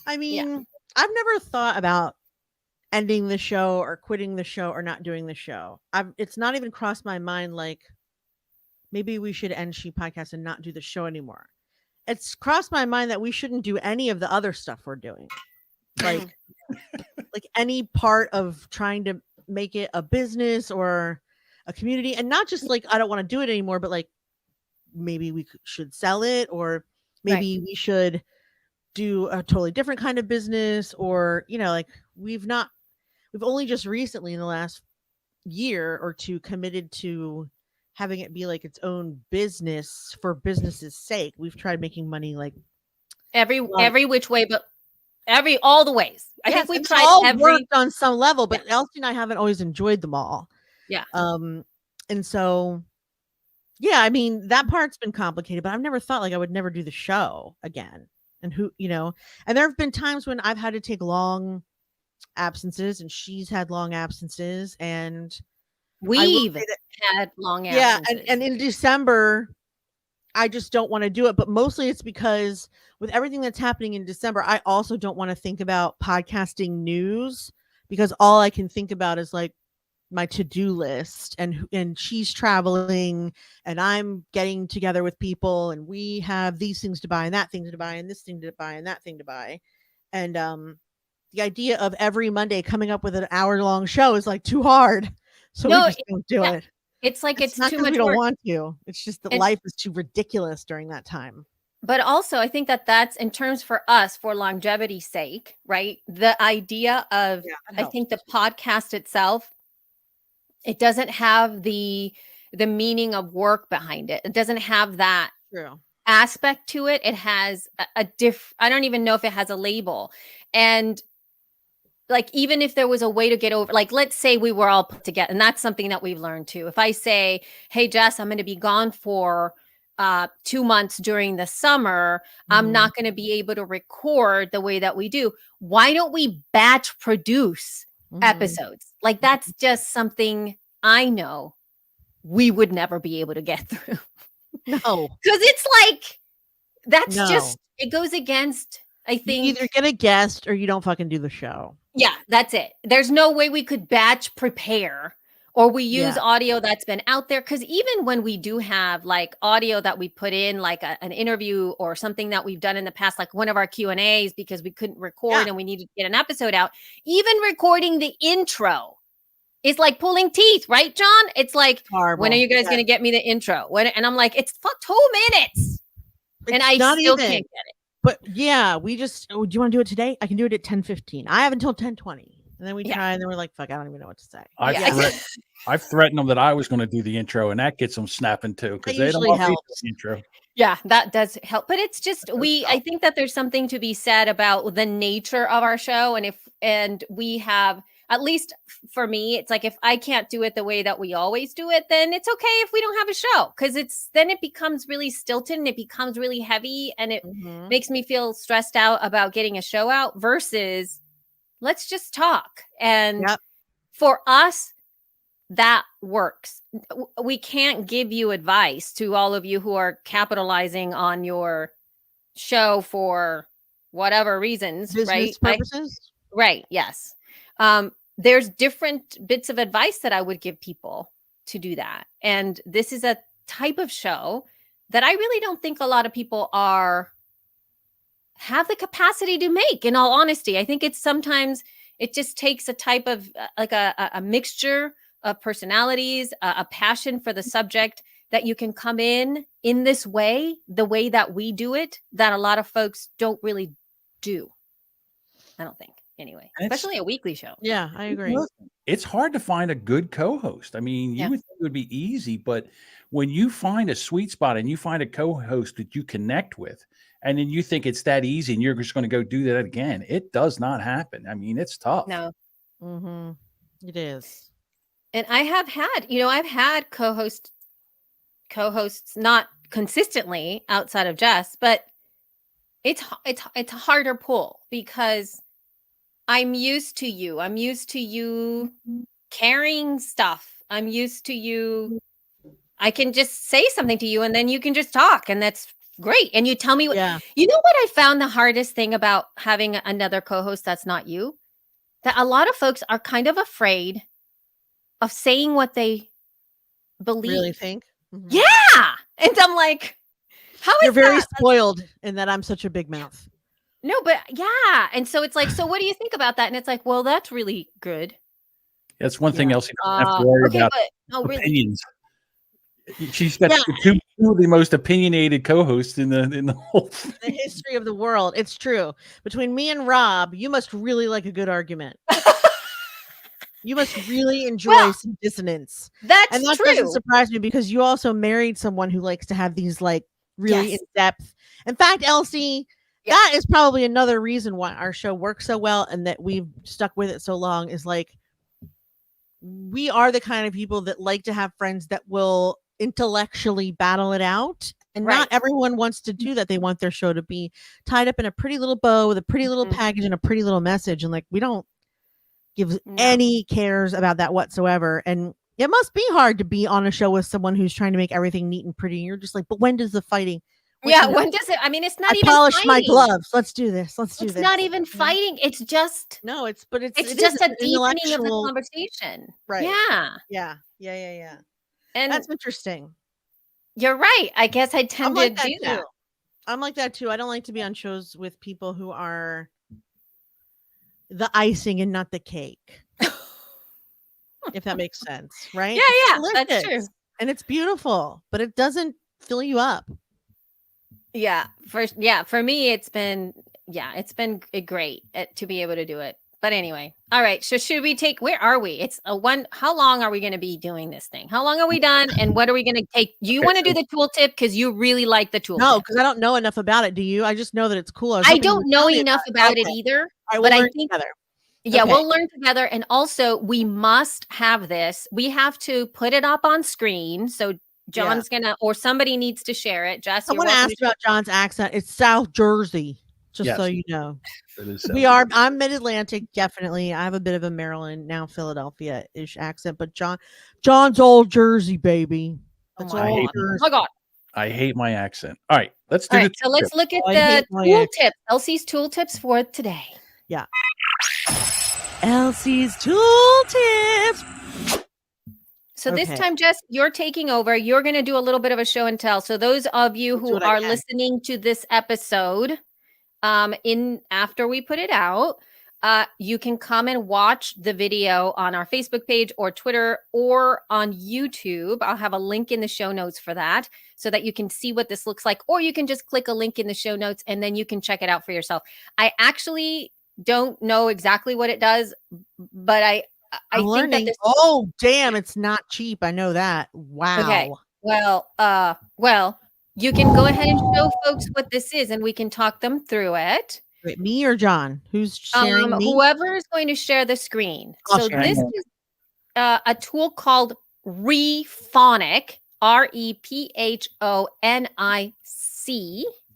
I mean, I've never thought about ending the show or quitting the show or not doing the show. It's not even crossed my mind like maybe we should end She Podcast and not do the show anymore. it's crossed my mind that we shouldn't do any of the other stuff we're doing. Like like any part of trying to make it a business or a community, and not just like I don't want to do it anymore, but like maybe we should sell it, or maybe we should do a totally different kind of business, or like we've only just recently in the last year or two committed to having it be like its own business for business's sake. We've tried making money like every which way, but all the ways. I think we've tried all every worked on some level, but Elsie and I haven't always enjoyed them all. Yeah. And so I mean that part's been complicated, but I've never thought like I would never do the show again. And and there have been times when I've had to take long absences, and she's had long absences, and we've had long absences. And in December I just don't want to do it, but mostly it's because with everything that's happening in December, I also don't want to think about podcasting news, because all I can think about is like my to-do list, and she's traveling and I'm getting together with people, and we have these things to buy and that thing to buy and this thing to buy and that thing to buy. And the idea of every Monday coming up with an hour-long show is like too hard. So we just don't do it. It's like it's not too much we don't work. want to. It's just that life is too ridiculous during that time. But also, I think that's in terms for us, for longevity's sake, right? The idea of, I think the podcast itself, it doesn't have the meaning of work behind it. It doesn't have that aspect to it. It has a I don't even know if it has a label. And like, even if there was a way to get over, like, let's say we were all put together, and that's something that we've learned too. If I say, hey, Jess, I'm going to be gone for 2 months during the summer, I'm not going to be able to record the way that we do. Why don't we batch produce episodes? Like, that's just something I know we would never be able to get through. No, because it's like, that's just, it goes against, I think, you either get a guest or you don't fucking do the show. Yeah, that's it. There's no way we could batch prepare, or we use audio that's been out there. Because even when we do have like audio that we put in, like an interview or something that we've done in the past, like one of our Q&As, because we couldn't record and we needed to get an episode out, even recording the intro is like pulling teeth, right, John? It's like, horrible. When are you guys going to get me the intro? And I'm like, it's 2 minutes. And I still can't get it. But we just, do you want to do it today? I can do it at 10:15. I have until 10:20. And then we try, and then we're like, fuck, I don't even know what to say. I've threatened them that I was going to do the intro, and that gets them snapping too, because they don't want to do the intro. Yeah, that does help. But it's just, I think that there's something to be said about the nature of our show. And we have, at least for me, it's like, if I can't do it the way that we always do it, then it's okay if we don't have a show, because then it becomes really stilted and it becomes really heavy, and it makes me feel stressed out about getting a show out versus let's just talk. And for us, that works. We can't give you advice to all of you who are capitalizing on your show for whatever reasons, business purposes. Right. Yes. There's different bits of advice that I would give people to do that. And this is a type of show that I really don't think a lot of people have the capacity to make, in all honesty. I think it's sometimes it just takes a type of like a mixture of personalities, a passion for the subject, that you can come in this way, the way that we do it, that a lot of folks don't really do. I don't think. Anyway, especially a weekly show. Yeah, I agree. It's hard to find a good co-host. I mean, you would think it would be easy, but when you find a sweet spot and you find a co-host that you connect with, and then you think it's that easy and you're just going to go do that again, it does not happen. I mean, it's tough. No. It is. And I have had, I've had co-hosts not consistently outside of Jess, but it's a harder pull, because I'm used to you. I'm used to you carrying stuff. I'm used to you. I can just say something to you and then you can just talk, and that's great. And you tell me what, you know what I found the hardest thing about having another co-host that's not you? That a lot of folks are kind of afraid of saying what they believe. Really think? Yeah. And I'm like, How is You're very that? spoiled in that I'm such a big mouth. No, but yeah. And so it's like, so what do you think about that? And it's like, well, that's really good. That's one thing Yeah. else you don't have to worry Okay, about. but no, really. Opinions. She's got Yeah. two of the most opinionated co-hosts in the whole thing. The history of the world. It's true. Between me and Rob, you must really like a good argument. You must really enjoy Well, some dissonance. That's And that true. doesn't surprise me because you also married someone who likes to have these like really Yes. in depth. In fact, Elsie, Yeah. that is probably another reason why our show works so well and that we've stuck with it so long is like we are the kind of people that like to have friends that will intellectually battle it out. And Right. not everyone wants to do that. They want their show to be tied up in a pretty little bow with a pretty little Mhm. package and a pretty little message. And like we don't give No. any cares about that whatsoever. And it must be hard to be on a show with someone who's trying to make everything neat and pretty. And you're just like, but when does the fighting? Yeah, when when does it? I mean, it's not I even polished my fighting. gloves. Let's do this. Let's do It's this. not even fighting. It's just No, it's but it's it's it just is a an deepening of the intellectual- conversation. Right. Yeah. Yeah. And That's interesting. you're right. I guess I I'm tend like to that do that. too. I'm like that too. I don't like to be on shows with people who are the icing and not the cake. If that makes sense, right? Yeah, It's yeah, that's true. delicious, and it's beautiful, but it doesn't fill you up. Yeah, for me it's been great to be able to do it. But anyway, all right. So should we take? Where are we? It's a one. How long are we going to be doing this thing? How long are we done? And what are we going to take? Do you Okay, want to so- do the tooltip because you really like the tooltip? No, because I don't know enough about it. Do you? I just know that it's cool. was I hoping you don't would know tell me enough it. about it Okay. either. All right, but we'll I learn think- together. Yeah, Okay. we'll learn together. And also, we must have this. We have to put it up on screen. So John's gonna, or somebody needs to share it. Jess, you're Someone welcome asked to about John's accent. It's South Jersey, just so Yes. you know. It is I'm mid-Atlantic, definitely. I have a bit of a Maryland, now Philadelphia-ish accent, but John's old Jersey, baby. Oh That's my all God. Oh my God. I hate my accent. All right, let's do All right, the so let's look at Oh, I the hate my tool accent. tips. Elsie's tool tips for today. Elsie's tool tips. So this Okay. time, Jess, you're taking over. You're going to do a little bit of a show and tell. So those of you I'll do who what I are can. listening to this episode, in after we put it out, you can come and watch the video on our Facebook page or Twitter or on YouTube. I'll have a link in the show notes for that so that you can see what this looks like, or you can just click a link in the show notes and then you can check it out for yourself. I actually don't know exactly what it does, but I I'm think that learning. this. Oh, damn, it's not cheap. I know that. Wow. Okay. Well, you can go ahead and show folks what this is, and we can talk them through it. Wait, me or John? Who's sharing me? Whoever is going to share the screen. I'll So share. this is a tool called Rephonic. REPHONIC.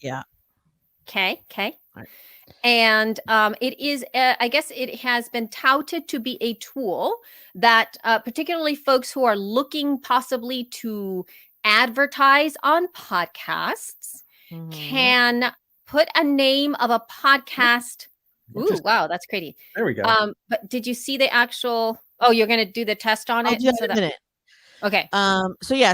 Yeah. Okay. All right. And it is, I guess it has been touted to be a tool that particularly folks who are looking possibly to advertise on podcasts Mhm. can put a name of a podcast. Ooh, Interesting. wow, that's crazy. There we go. But did you see the actual? Oh, you're going to do the test on I'll it. do that in a minute. Okay.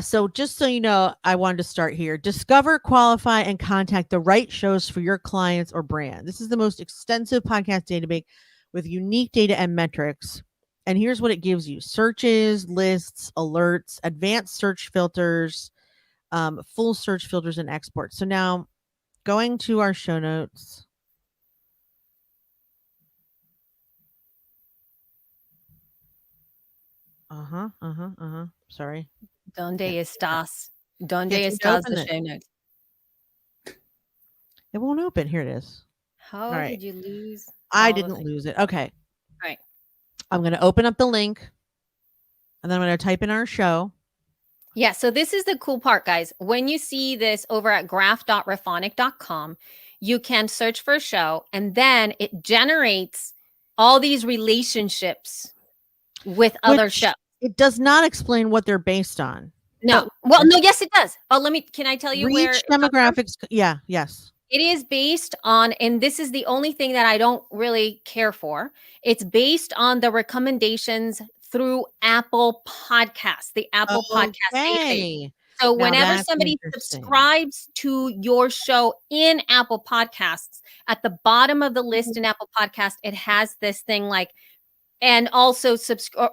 So just so you know, I wanted to start here. Discover, qualify, and contact the right shows for your clients or brand. This is the most extensive podcast database with unique data and metrics. And here's what it gives you: searches, lists, alerts, advanced search filters, full search filters, and exports. So now going to our show notes. Sorry. Donde estás? Donde Can't seem to estás? open The it. show notes. It won't open. Here it is. How right. did you lose? I all the didn't things? lose it. Okay. All right. I'm going to open up the link and then I'm going to type in our show. Yeah, so this is the cool part, guys. When you see this over at graph.rephonic.com, you can search for a show and then it generates all these relationships with other Which shows. It does not explain what they're based on. No. Well, no, yes, it does. Oh, can I tell you where Reach it comes from? demographics. Yeah. Yes. It is based on, and this is the only thing that I don't really care for. It's based on the recommendations through Apple Podcasts, the Apple Podcast database. Okay. So Now whenever that's somebody interesting. subscribes to your show in Apple Podcasts, at the bottom of the list in Apple Podcast, it has this thing like, and also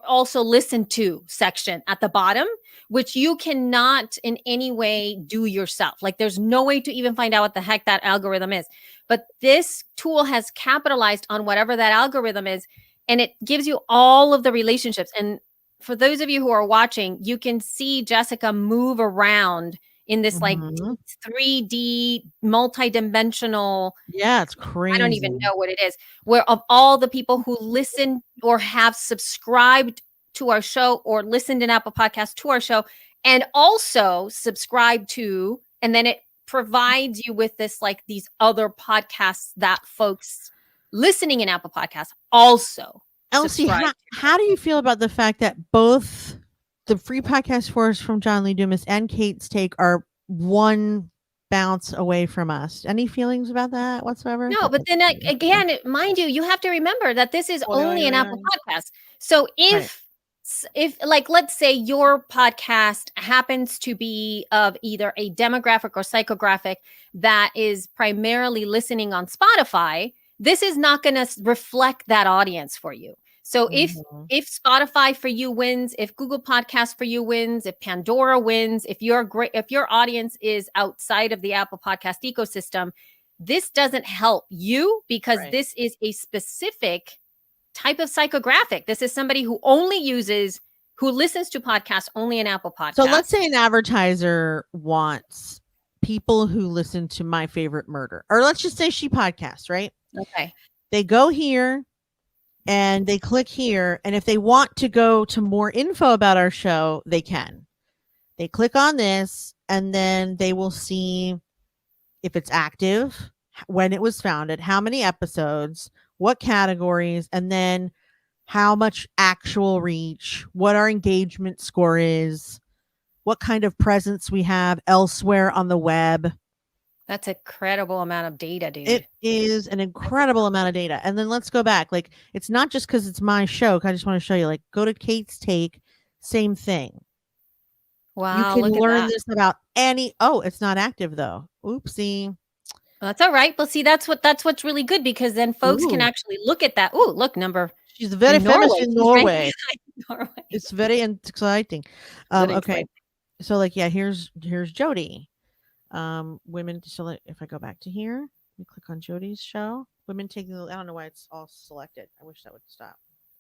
also listen to section at the bottom, which you cannot in any way do yourself. Like there's no way to even find out what the heck that algorithm is. But this tool has capitalized on whatever that algorithm is, and it gives you all of the relationships. And for those of you who are watching, you can see Jessica move around in this like Mhm. 3D multi-dimensional, Yeah, it's crazy. I don't even know what it is, where of all the people who listen or have subscribed to our show or listened in Apple Podcasts to our show and also subscribe to, and then it provides you with this like these other podcasts that folks listening in Apple Podcasts also Elsie, subscribe how do you feel about the fact that both the free podcast force from John Lee Dumas and Kate's Take are one bounce away from us? Any feelings about that whatsoever? No, but then again, mind you, you have to remember that this is Oh, yeah, only an yeah, Apple Podcast. So Right. if like let's say your podcast happens to be of either a demographic or psychographic that is primarily listening on Spotify, this is not going to reflect that audience for you. So Mhm. if Spotify for you wins, if Google Podcasts for you wins, if Pandora wins, if your audience is outside of the Apple Podcast ecosystem, this doesn't help you because Right. this is a specific type of psychographic. This is somebody who listens to podcasts only in Apple Podcasts. So let's say an advertiser wants people who listen to My Favorite Murder, or let's just say She Podcasts, right? Okay. They go here and they click here, and if they want to go to more info about our show, they can. They click on this, and then they will see if it's active, when it was founded, how many episodes, what categories, and then how much actual reach, what our engagement score is, what kind of presence we have elsewhere on the web. That's a credible amount of data, dude. It is an incredible amount of data. And then let's go back. Like, it's not just because it's my show. I just want to show you, like, go to Kate's Take, same thing. Wow, You can look learn at that. this about any. Oh, it's not active though. Oopsie. Well, that's all right. Well, see, that's what's really good because then folks can Ooh. actually look at that. Ooh, look, number She's very in famous Norway. in She's Norway. Norway. It's very exciting. Very Okay. exciting. So like, yeah, here's Jody. Women. So if I go back to here, we click on Jody's show. Women taking. I don't know why it's all selected. I wish that would stop.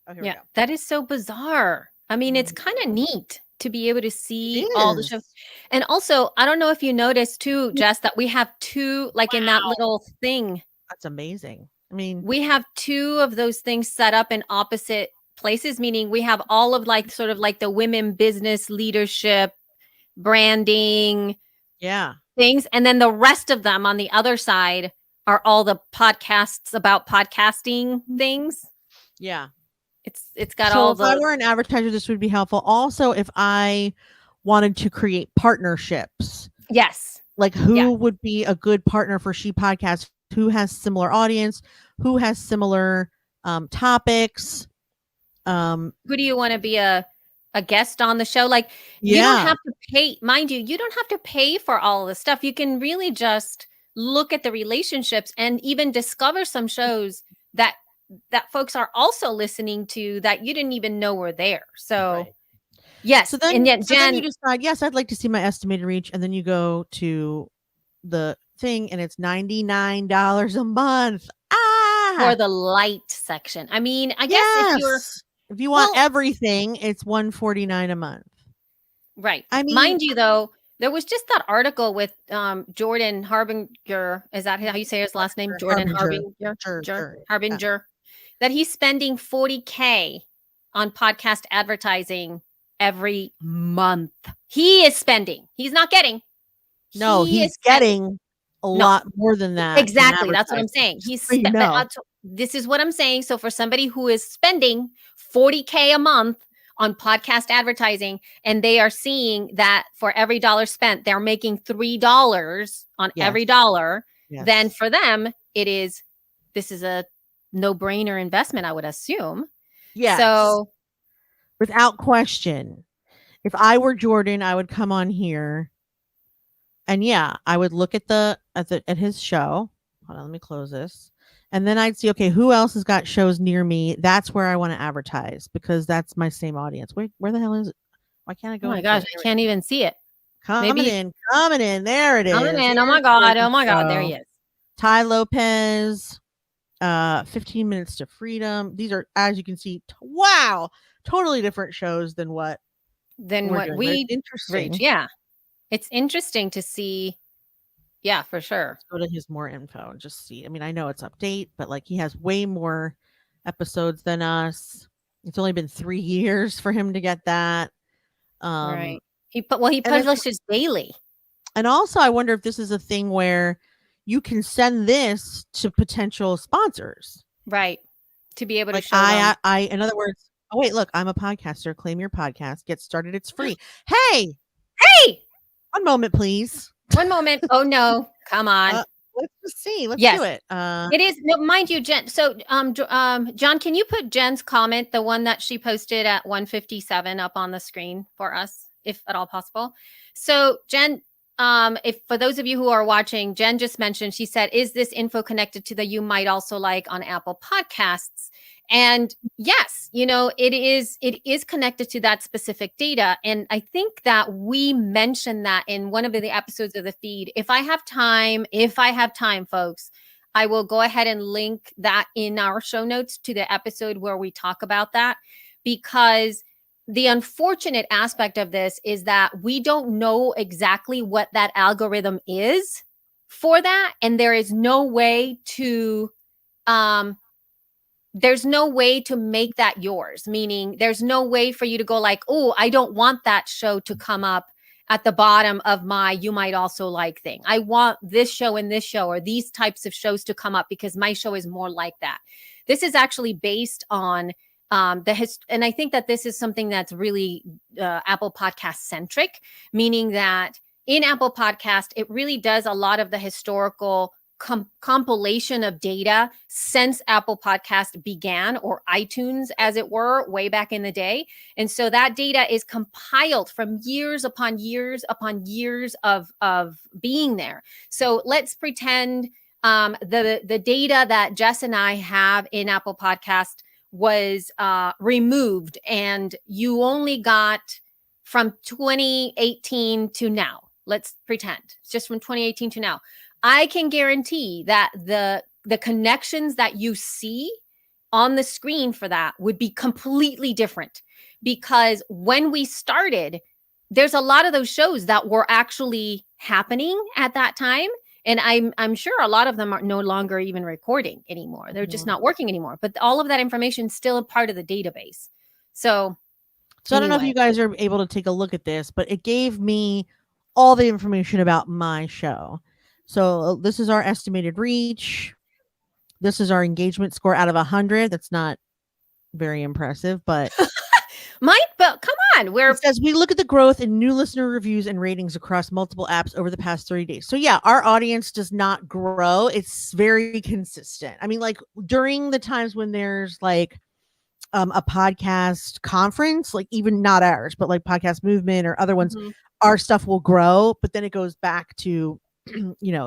Oh, here we Yeah, go. that is so bizarre. I mean, it's Mhm. kind of neat to be able to see It all the is. shows. And also, I don't know if you noticed too, Jess, that we have two, like in that little thing, That's amazing. I mean, we have two of those things set up in opposite places, meaning we have all of like sort of like the women business leadership, branding yeah. things. And then the rest of them on the other side are all the podcasts about podcasting things. Yeah. It's got So all if I the were an advertiser, this would be helpful. Also, if I wanted to create partnerships, yes. like who Yeah. would be a good partner for She Podcast, who has similar audience, who has similar topics. Who do you want to be a guest on the show? Like you don't Yeah. have to pay, mind you, you don't have to pay for all of the stuff. You can really just look at the relationships and even discover some shows that folks are also listening to that you didn't even know were there. So Right. yes, So then, and yet so then Jen, you decide, yes, I'd like to see my estimated reach, and then you go to the thing, and it's $99 a month. for the light section. I mean, I guess if you want well- everything, it's $149 a month. right. I mean, Mind you, though, there was just that article with Jordan Harbinger. Is that how you say his last name? Jordan Harbinger. Sure. Harbinger. That he's spending $40K on podcast advertising every month. He is spending. He's not getting. No, He he's is spending. getting a lot more than that. in Exactly. That's what I'm advertising. saying. He's So you know. this is what I'm saying. So for somebody who is spending $40K a month on podcast advertising, and they are seeing that for every dollar spent, they're making $3 on Yes. every dollar, Yes. then for them, this is a no-brainer investment, I would assume. yes. So without question, if I were Jordan, I would come on here And yeah, I would look at his show. Hold on, let me close this. And then I'd see, okay, who else has got shows near me? That's where I want to advertise because that's my same audience. Wait, where the hell is it? Why can't I Oh go? my into gosh, it? I can't even see it. Coming maybe- in, coming in. There it is. Coming in. Oh my Here's god. the Oh my god. There show. he is. Ty Lopez, 15 Minutes to Freedom. These are, as you can see, wow, totally different shows than what Then we're what doing. But we it's interesting. reach. Yeah. It's interesting to see. Yeah, for sure. Go to his more info and just see. I mean, I know it's update, but like he has way more episodes than us. It's only been 3 years for him to get that. Right. He and then- publishes daily. And also, I wonder if this is a thing where you can send this to potential sponsors. Right. To be able to Like show them. I, in other words, oh wait, look, I'm a podcaster. Claim your podcast. Get started. It's free. Hey, Hey, 1 moment, please. one moment. Oh no. Come on. Let's just see. Let's Yes. do it. It is no, mind you, Jen. So, John, can you put Jen's comment, the one that she posted at 1:57, up on the screen for us, if at all possible? So, Jen, if for those of you who are watching, Jen just mentioned, she said, "Is this info connected to the You Might Also Like on Apple Podcasts?" And yes, it is connected to that specific data. And I think that we mentioned that in one of the episodes of the feed. If I have time, folks, I will go ahead and link that in our show notes to the episode where we talk about that, because the unfortunate aspect of this is that we don't know exactly what that algorithm is for that. And there is no way to, make that yours, meaning there's no way for you to go like, oh, I don't want that show to come up at the bottom of my You Might Also Like thing. I want this show and this show or these types of shows to come up because my show is more like that. This is actually based on and I think that this is something that's really Apple Podcast centric, meaning that in Apple Podcast, it really does a lot of the historical compilation of data since Apple Podcast began, or iTunes as it were, way back in the day. And so that data is compiled from years upon years upon years of being there. So let's pretend the data that Jess and I have in Apple Podcast was removed, and you only got from 2018 to now. Let's pretend it's just from 2018 to now. I can guarantee that the connections that you see on the screen for that would be completely different, because when we started, there's a lot of those shows that were actually happening at that time. And I'm sure a lot of them are no longer even recording anymore. They're just not working anymore. But all of that information is still a part of the database. So I don't know if you guys are able to take a look at this, but it gave me all the information about my show. So this is our estimated reach. This is our engagement score out of 100. That's not very impressive, but but come on, it says we look at the growth in new listener reviews and ratings across multiple apps over the past 30 days. So yeah, our audience does not grow. It's very consistent. I mean, like during the times when there's like a podcast conference, like even not ours, but like Podcast Movement or other ones, our stuff will grow, but then it goes back to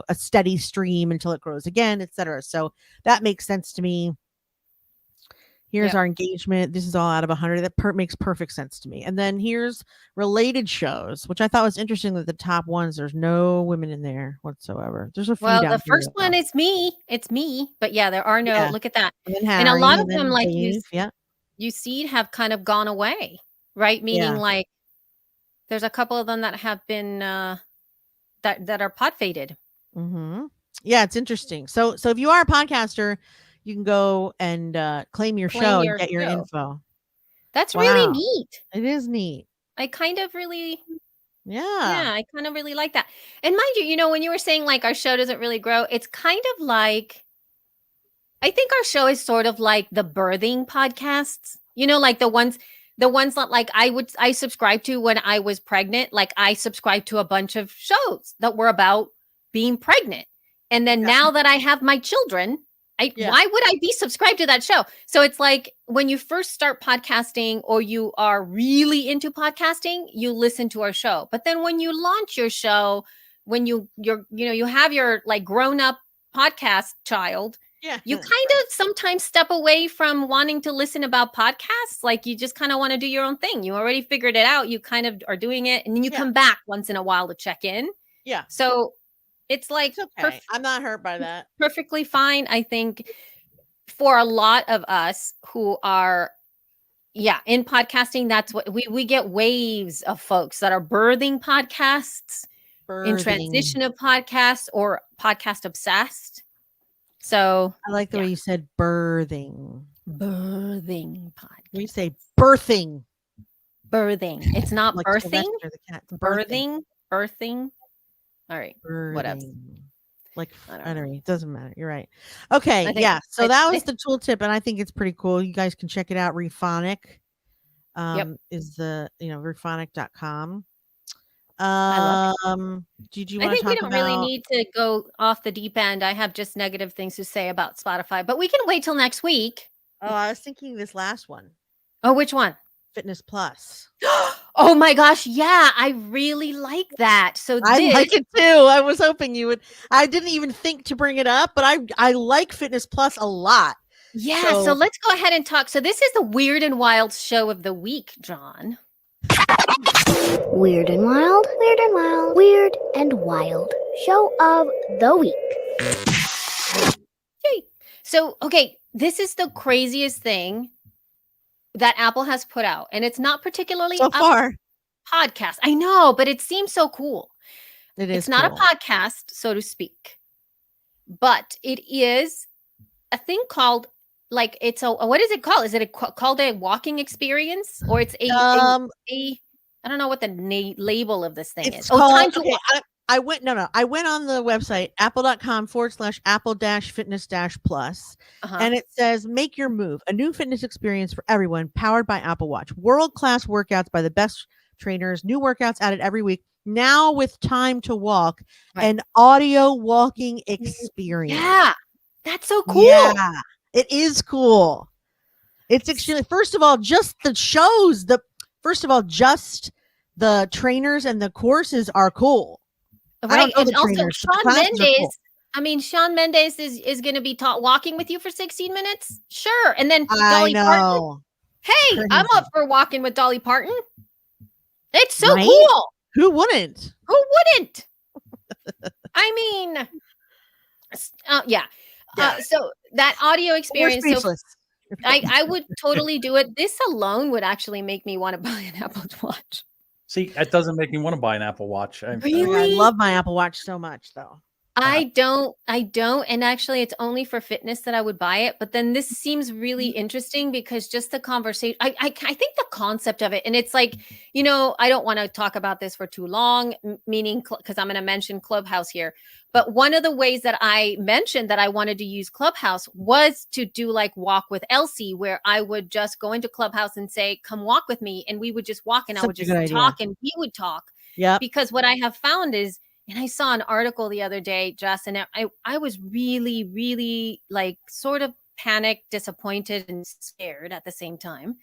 a steady stream until it grows again, etc. So that makes sense to me. Here's our engagement. This is all out of 100. That makes perfect sense to me. And then here's related shows, which I thought was interesting that the top ones, there's no women in there whatsoever. There's a few. Well, down the here, first one is me. It's me. But yeah, there are no, Yeah. look at that. and, And a lot of them, like Dave, you see, have kind of gone away, right? Meaning like there's a couple of them that have been that are pod faded. Yeah, it's interesting. So if you are a podcaster, you can go and claim your show and get your info. That's really Wow. neat. It is neat. I kind of really, Yeah. I kind of really like that. And mind you, when you were saying like our show doesn't really grow, it's kind of like, I think our show is sort of like the birthing podcasts, like the ones that like I subscribed to when I was pregnant. Like I subscribed to a bunch of shows that were about being pregnant. And then now that I have my children, why would I be subscribed to that show? So it's like when you first start podcasting or you are really into podcasting, you listen to our show. But then when you launch your show, when you have your like grown up podcast child, Yeah. you kind of sometimes step away from wanting to listen about podcasts. Like you just kind of want to do your own thing. You already figured it out. You kind of are doing it, and then you Yeah. come back once in a while to check in. Yeah. So it's like It's okay. I'm not hurt by that. perfectly fine. I think for a lot of us who are, in podcasting, that's what we get waves of folks that are birthing podcasts, in transition of podcasts, or podcast obsessed. So I like the way you said birthing. birthing podcast. We say birthing. Birthing. It's not Like birthing. Sylvester the cat. Birthing. All right. Whatevs. Birthing. Like I don't I don't know. It doesn't matter. You're right. Okay. I think- Yeah. So I that was think- the tooltip, and I think it's pretty cool. You guys can check it out. Rephonic is the rephonic.com. I Did you I want to think we talk don't really about need to go off the deep end. I have just negative things to say about Spotify, but we can wait till next week. Oh, I was thinking this last one. Oh, which one? Fitness Plus. Oh my gosh, yeah, I really like that. So I this, like it too. I was hoping you would. I didn't even think to bring it up, but I like Fitness Plus a lot. yeah. so- So let's go ahead and talk. So this is the Weird and Wild show of the week, John. Weird and Wild, Weird and Wild, Weird and Wild show of the week. Yay. So, okay, this is the craziest thing that Apple has put out, and it's not particularly So a far, podcast. I know, but it seems so cool. it is. It's not cool. a podcast, so to speak, but it is a thing called like it's a what is it called? Is it called a walking experience, or it's a I don't know what the label of this thing It's is. called, Time to okay, Walk. I went on the website apple.com/apple-fitness-plus, Uh-huh. and it says make your move, a new fitness experience for everyone, powered by Apple Watch. World-class workouts by the best trainers, new workouts added every week. Now with Time to Walk, Right. an audio walking experience. Yeah, that's so cool. Yeah, it is cool. It's extremely. First of all, just the shows. Just the trainers and the courses are cool. I Right. don't know And the also trainers, but the Shawn classes are Mendes. cool. I mean, Shawn Mendes is going to be taught walking with you for 16 minutes. Sure. And then I Dolly Parton. know. Hey, I'm Crazy. up for walking with Dolly Parton. It's so Right? cool. Who wouldn't? Who wouldn't? I mean, yeah. So that audio We're experience. So speechless. I would totally do it. This alone would actually make me want to buy an Apple Watch. See, that doesn't make me want to buy an Apple Watch. Really? I love my Apple Watch so much, though. I don't. And actually it's only for fitness that I would buy it. But then this seems really interesting because just the conversation, I think the concept of it, and it's like, I don't want to talk about this for too long, meaning because I'm going to mention Clubhouse here. But one of the ways that I mentioned that I wanted to use Clubhouse was to do like Walk with Elsie, where I would just go into Clubhouse and say, come walk with me. And we would just walk and I Such would a just good idea. talk and he would talk. Yep. Because what I have found is, and I saw an article the other day, Jess, and I was really, really like sort of panicked, disappointed, and scared at the same time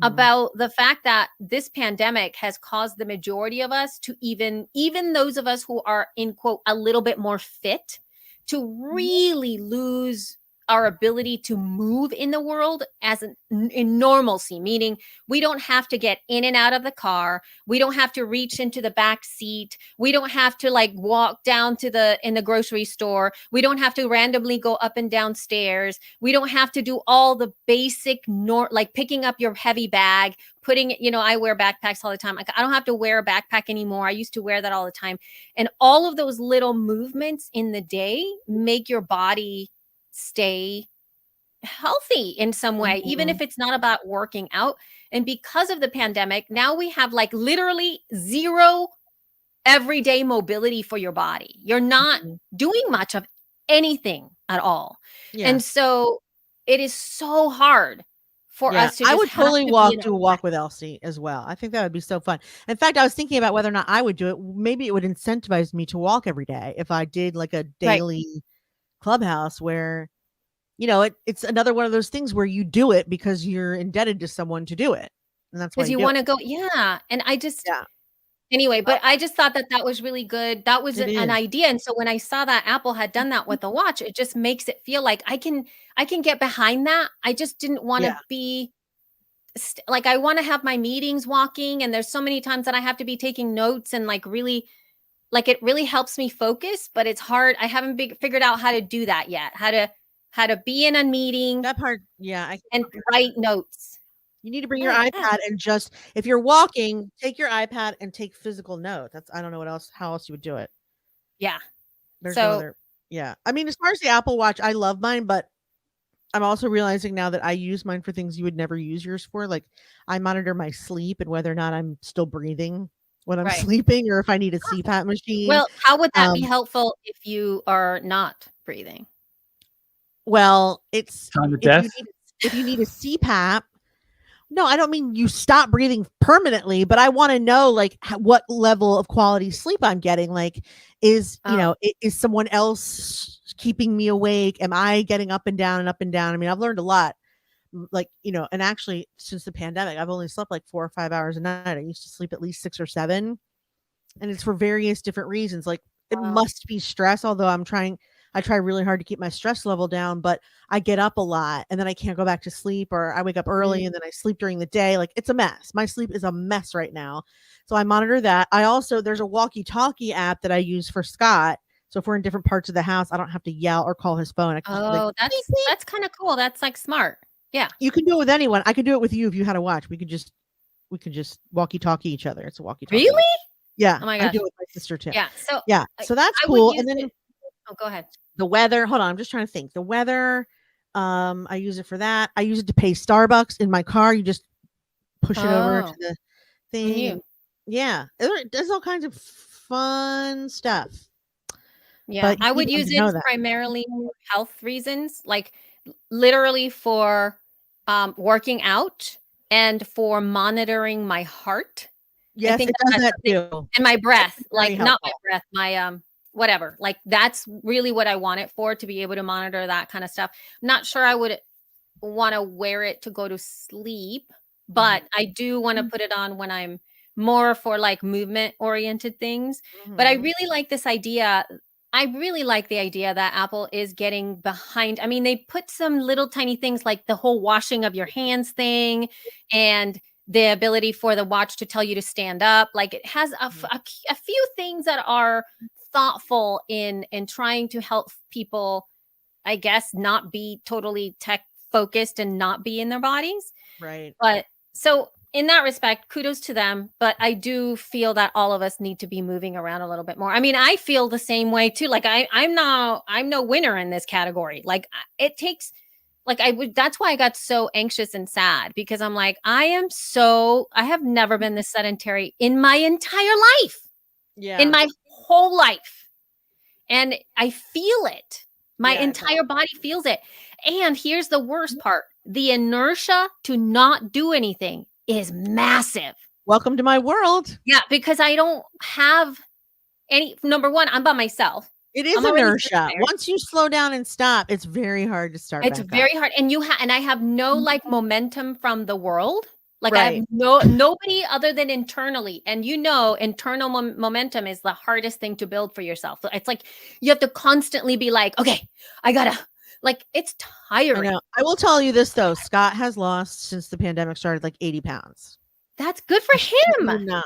about the fact that this pandemic has caused the majority of us to even those of us who are in quote a little bit more fit to really lose our ability to move in the world as in normalcy, meaning we don't have to get in and out of the car. We don't have to reach into the back seat. We don't have to like walk down to in the grocery store. We don't have to randomly go up and down stairs. We don't have to do all the basic like picking up your heavy bag, putting it, I wear backpacks all the time. Like I don't have to wear a backpack anymore. I used to wear that all the time. And all of those little movements in the day make your body stay healthy in some way, even if it's not about working out. And because of the pandemic, now we have like literally zero everyday mobility for your body. You're not doing much of anything at all. Yeah. And so it is so hard for us to I just would have totally to do a walk with Elsie as well. I think that would be so fun. In fact, I was thinking about whether or not I would do it. Maybe it would incentivize me to walk every day if I did like a daily Clubhouse where, it's another one of those things where you do it because you're indebted to someone to do it. And that's why because you want to go. Yeah. And I just, Anyway, but I just thought that that was really good. That was It an is. idea. And so when I saw that Apple had done that with the watch, it just makes it feel like I can get behind that. I just didn't want to Yeah. be like I want to have my meetings walking, and there's so many times that I have to be taking notes and like really like it really helps me focus, but it's hard. I haven't figured out how to do that yet. How to be in a meeting That part, yeah. and write notes. You need to bring your Yeah. iPad and just, if you're walking, take your iPad and take physical notes. I don't know how else you would do it. Yeah. There's no So other. Yeah. I mean, as far as the Apple Watch, I love mine, but I'm also realizing now that I use mine for things you would never use yours for. Like I monitor my sleep and whether or not I'm still breathing when I'm Right. sleeping, or if I need a CPAP machine. well, how would that be Um, helpful if you are not breathing? Well, it's Time of if you death. if you need a CPAP. No, I don't mean you stop breathing permanently, but I want to know like what level of quality sleep I'm getting. Like, is Oh. is someone else keeping me awake? Am I getting up and down and up and down? I mean, I've learned a lot. Like, and actually since the pandemic, I've only slept like 4 or 5 hours a night. I used to sleep at least 6 or 7, and it's for various different reasons. Like, it Wow. must be stress, although I try really hard to keep my stress level down, but I get up a lot and then I can't go back to sleep, or I wake up early and then I sleep during the day. Like, it's a mess. My sleep is a mess right now. So I monitor that. There's a walkie-talkie app that I use for Scott. So if we're in different parts of the house, I don't have to yell or call his phone. I can just be Oh, like, "Beep, beep." that's kind of cool. That's like smart. Yeah. You can do it with anyone. I could do it with you if you had a watch. We could just walkie-talkie each other. It's a walkie-talkie. Really? Yeah. Oh my I gosh. do it with my sister too. Yeah. So Yeah. I- So that's I would cool. use And then it. Oh, go ahead. the weather. Hold on, I'm just trying to think. The weather. I use it for that. I use it to pay Starbucks in my car. You just push it over Oh, to the who thing. knew? And yeah, it does all kinds of fun stuff. Yeah, But you I need would one use to know it that. primarily for health reasons, like literally for working out and for monitoring my heart. Yes, think it that does that's that something, too. and my breath, Very like not my helpful. breath, my whatever. Like that's really what I want it for, to be able to monitor that kind of stuff. Not sure I would want to wear it to go to sleep, but I do want to put it on when I'm more for like movement oriented things. But I Mhm. really like this idea. I really like the idea that Apple is getting behind. I mean, they put some little tiny things like the whole washing of your hands thing and the ability for the watch to tell you to stand up. Like it has a few things that are thoughtful in trying to help people, I guess, not be totally tech focused and not be in their bodies. Right. But so in that respect, kudos to them. But I do feel that all of us need to be moving around a little bit more. I mean, I feel the same way too. Like I'm no winner in this category. Like it takes, like that's why I got so anxious and sad, because I'm like, I have never been this sedentary in my entire life, Yeah. in my whole life. And I feel it. My Yeah, it's entire body feels it. And here's the worst part. The inertia to not do anything is massive. Welcome to my world. Yeah, because I don't have any, number one, I'm by myself. It is I'm already inertia. there. Once you slow down and stop, it's very hard to start. It's back very up. hard. And and I have no like momentum from the world. Like I Right. have nobody other than internally. And internal momentum is the hardest thing to build for yourself. So it's like you have to constantly be like, okay, I gotta, like, it's I tiring. know. I will tell you this though. Scott has lost since the pandemic started like 80 pounds. That's good for You're him. not.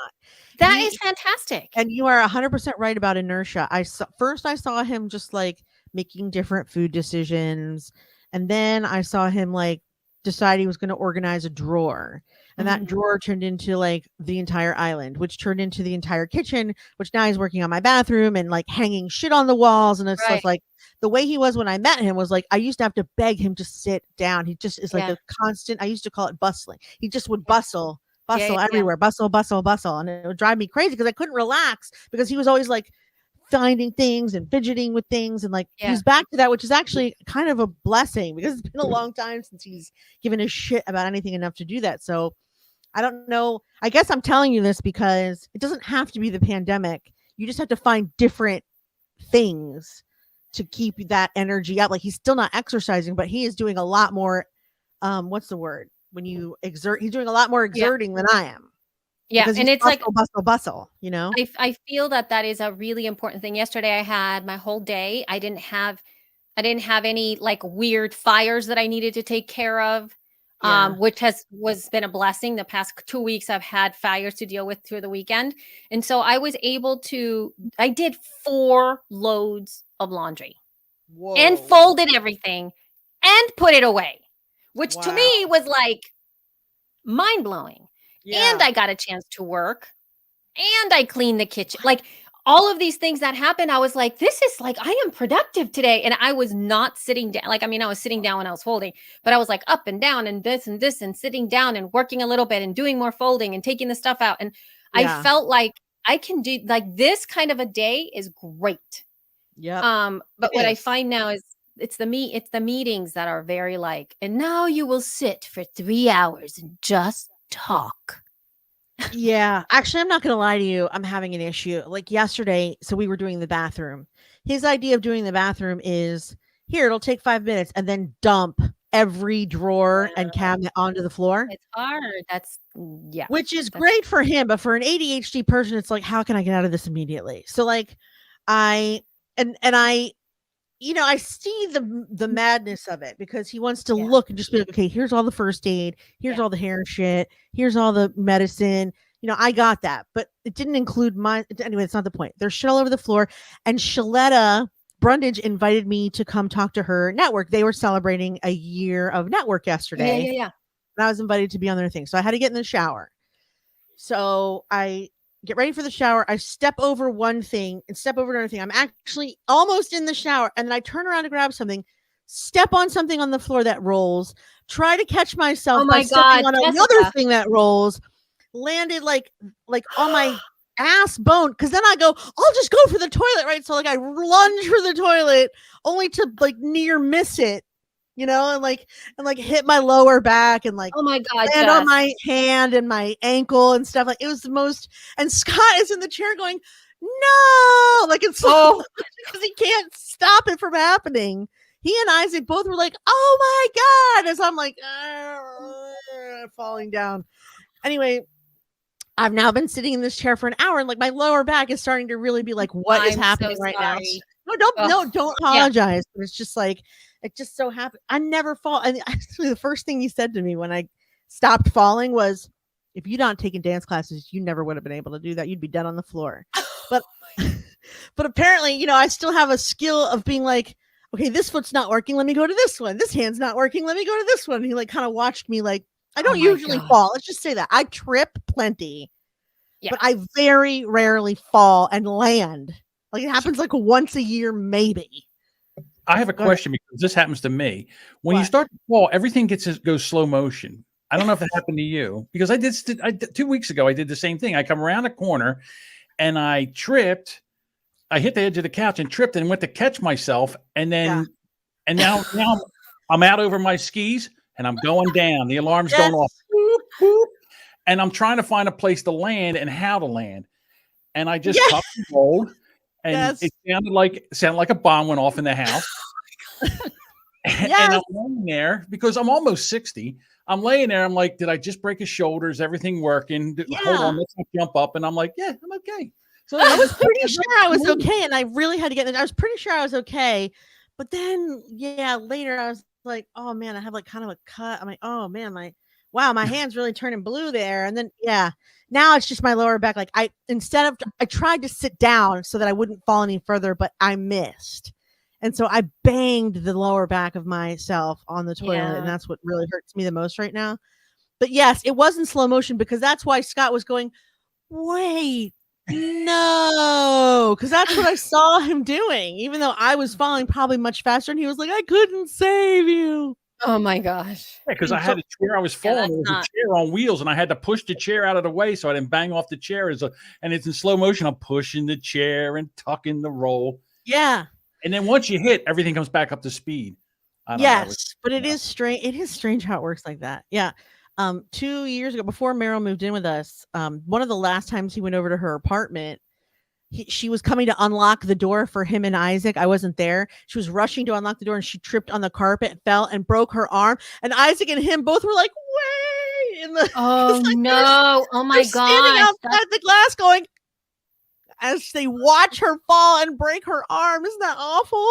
That He- is fantastic. And you are 100% right about inertia. I saw him just like making different food decisions, and then I saw him like decide he was going to organize a drawer, and that Mhm. drawer turned into like the entire island, which turned into the entire kitchen, which now he's working on my bathroom and like hanging shit on the walls. And it's Right. just like the way he was when I met him was like I used to have to beg him to sit down. He just is like Yeah. a constant. I used to call it bustling. He just would bustle yeah. everywhere, bustle, and it would drive me crazy because I couldn't relax because he was always like finding things and fidgeting with things, and like Yeah. he's back to that, which is actually kind of a blessing because it's been a long time since he's given a shit about anything enough to do that. So I don't know. I guess I'm telling you this because it doesn't have to be the pandemic. You just have to find different things to keep that energy up. Like he's still not exercising, but he is doing a lot more. What's the word? When you exert, he's doing a lot more exerting than I am. Yeah, because and you it's like bustle, you know? I feel that that is a really important thing. Yesterday, I had my whole day. I didn't have any like weird fires that I needed to take care of, Yeah. which was been a blessing. The past 2 weeks, I've had fires to deal with through the weekend, and so I was able to. I did 4 loads of laundry and Whoa. folded everything and put it away, which to Wow. me was like mind blowing. Yeah. And I got a chance to work and I cleaned the kitchen. Like all of these things that happened, I was like, this is like, I am productive today. And I was not sitting down. Like, I mean, I was sitting down when I was folding, but I was like up and down and this and sitting down and working a little bit and doing more folding and taking the stuff out. And Yeah. I felt like I can do like this kind of a day is great. Yep. But It what I is. find now is it's the meetings that are very like, and now you will sit for 3 hours and just talk. Yeah, actually, I'm not going to lie to you. I'm having an issue. Like yesterday, so we were doing the bathroom. His idea of doing the bathroom is here, it'll take 5 minutes and then dump every drawer and cabinet onto the floor, It's hard. That's yeah. which is That's- great for him. But for an ADHD person, it's like, how can I get out of this immediately? So like I I see the madness of it because he wants to Yeah. look and just be like, okay, here's all the first aid, here's Yeah. all the hair shit, here's all the medicine. I got that, but it didn't include my. Anyway, it's not the point. There's shit all over the floor, and Shaletta Brundage invited me to come talk to her network. They were celebrating a year of network yesterday, Yeah. and I was invited to be on their thing. So I had to get in the shower. So I get ready for the shower. I step over one thing and step over another thing. I'm actually almost in the shower. And then I turn around to grab something, step on something on the floor that rolls, try to catch myself Oh by my stepping God, on Jessica. another thing that rolls, landed like on my ass bone. Cause then I go, I'll just go for the toilet, right? So like I lunge for the toilet only to like near miss it. And hit my lower back and like Oh my God. land on Jess. my hand and my ankle and stuff. Like it was the most. And Scott is in the chair going, no, like it's so because he can't stop it from happening. He and Isaac both were like, oh my God, as I'm like falling down. Anyway, I've now been sitting in this chair for an hour and like my lower back is starting to really be like, what is I'm happening so right now? sorry. Don't apologize. But it's just like it just so happened. I never fall. And actually, the first thing he said to me when I stopped falling was, "If you'd not taken dance classes, you never would have been able to do that. You'd be dead on the floor." But but apparently, I still have a skill of being like, "Okay, this foot's not working. Let me go to this one. This hand's not working. Let me go to this one." And he like kind of watched me like I don't my usually God. fall. Let's just say that I trip plenty, Yeah. but I very rarely fall and land. Like it happens like once a year, maybe. I have a Go ahead. question because this happens to me. When you What? start to fall, everything goes slow motion. I don't know if it happened to you because I did 2 weeks ago. I did the same thing. I come around a corner and I tripped. I hit the edge of the couch and tripped and went to catch myself. And then, and now I'm out over my skis and I'm going down. The alarm's going off. Boop, boop. And I'm trying to find a place to land and how to land. And I just Yes. tucked and rolled. And Yes. it sounded like a bomb went off in the house. And I'm laying there because I'm almost 60. I'm laying there. I'm like, did I just break his shoulders? Everything working? Hold on, let's not jump up. And I'm like, yeah, I'm okay. So I was pretty sure I was okay, and I really had to get in. I was pretty sure I was okay, but then later I was like, oh man, I have like kind of a cut. I'm like, oh man, my hand's really turning blue there. And then now it's just my lower back. Like I tried to sit down so that I wouldn't fall any further, but I missed. And so I banged the lower back of myself on the toilet, Yeah. and that's what really hurts me the most right now. But yes, it was in slow motion because that's why Scott was going, wait, no, because that's what I saw him doing, even though I was falling probably much faster. And he was like, I couldn't save you. Oh my gosh. because I had a chair I was falling. that's It was not- a chair on wheels, and I had to push the chair out of the way so I didn't bang off the chair. And it's in slow motion. I'm pushing the chair and tucking the roll. Yeah. And then once you hit, everything comes back up to speed. I don't know. Yes. But it is strange. It is strange how it works like that. Yeah. 2 years ago, before Meryl moved in with us, one of the last times he went over to her apartment, she was coming to unlock the door for him and Isaac. I wasn't there. She was rushing to unlock the door and she tripped on the carpet, fell and broke her arm. And Isaac and him both were like, wait. in the. Oh like, no! Oh my they're standing gosh! outside the glass, going as they watch her fall and break her arm. Isn't that awful?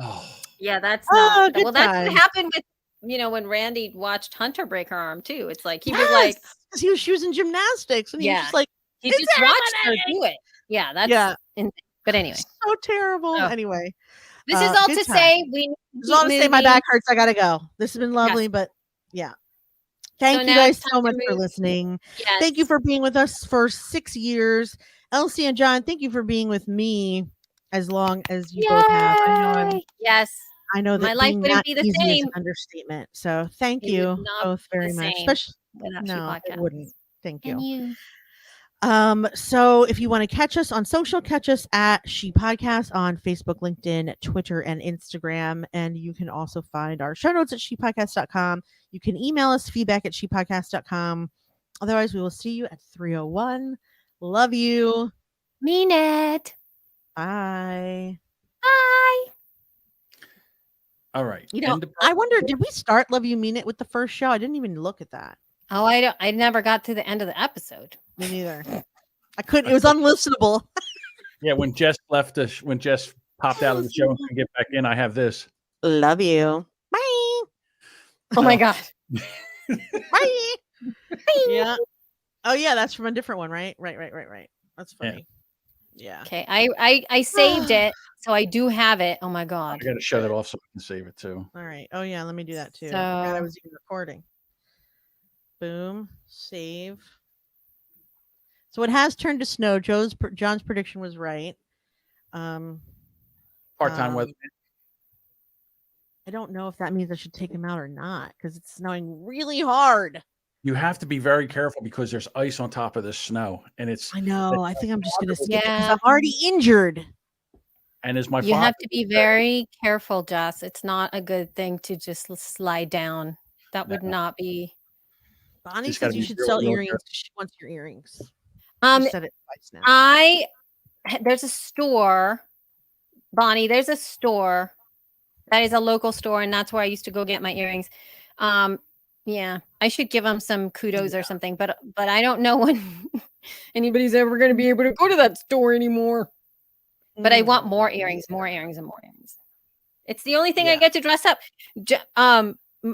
Oh, Yeah, that's Oh, not. good Well, that's times. what happened with when Randy watched Hunter break her arm too. It's like he was Yes, like, 'cause she was in gymnastics, and he was Yeah. just like, he It's just watched her happening! do it. Yeah, that's yeah, insane. But anyway, so terrible. Oh. Anyway, this is all good to time. say we need to This is all to keep say my moving. back hurts. I gotta go. This has been lovely, but yeah. Thank you now guys it's time so to much for move. listening. Yes. Thank you for being with us for 6 years. Elsie and John, thank you for being with me as long as you both have. Yay! Yes. I know My that life being wouldn't that be the easy is same. an understatement. So thank It would you not both be very the much. same Especially without She no, it Podcast. wouldn't. Thank you. And you. So if you want to catch us on social, catch us at She Podcast on Facebook, LinkedIn, Twitter, and Instagram. And you can also find our show notes at shepodcast.com. You can email us feedback at shepodcast.com. Otherwise, we will see you at 301. Love you. Mean it. Bye. Bye. all right. You know, End of- I wonder, did we start Love You Mean It with the first show? I didn't even look at that. Oh, I never got to the end of the episode. Me neither. I couldn't. It was unlistenable. Yeah, when Jess left us, when Jess popped out of the show and couldn't get back in, I have this. Love you. Bye. Oh my god. Bye. Yeah. Oh yeah, that's from a different one, right? Right. That's Yeah. funny. Yeah. Okay. I saved it, so I do have it. Oh my god. I got to shut it off so I can save it too. All right. Oh yeah, let me do that too. I forgot I So- was even recording. Boom. Save. So it has turned to snow. John's prediction was right. Part-time weather. I don't know if that means I should take him out or not because it's snowing really hard. You have to be very careful because there's ice on top of this snow, and it's I know. I think I'm just gonna stick it 'cause Yeah. I'm already injured. and as my You father have to be very careful, Jess. It's not a good thing to just slide down. That would No. not be. Bonnie Just gotta says you be should real- sell real earrings. careful. She wants your earrings. Um, She said it twice now. there's a store, Bonnie. There's a store that is a local store, and that's where I used to go get my earrings. Yeah, I should give them some kudos or something, but I don't know when anybody's ever going to be able to go to that store anymore. But I want more earrings, more earrings, and more earrings. It's the only thing I Yeah. get to dress up.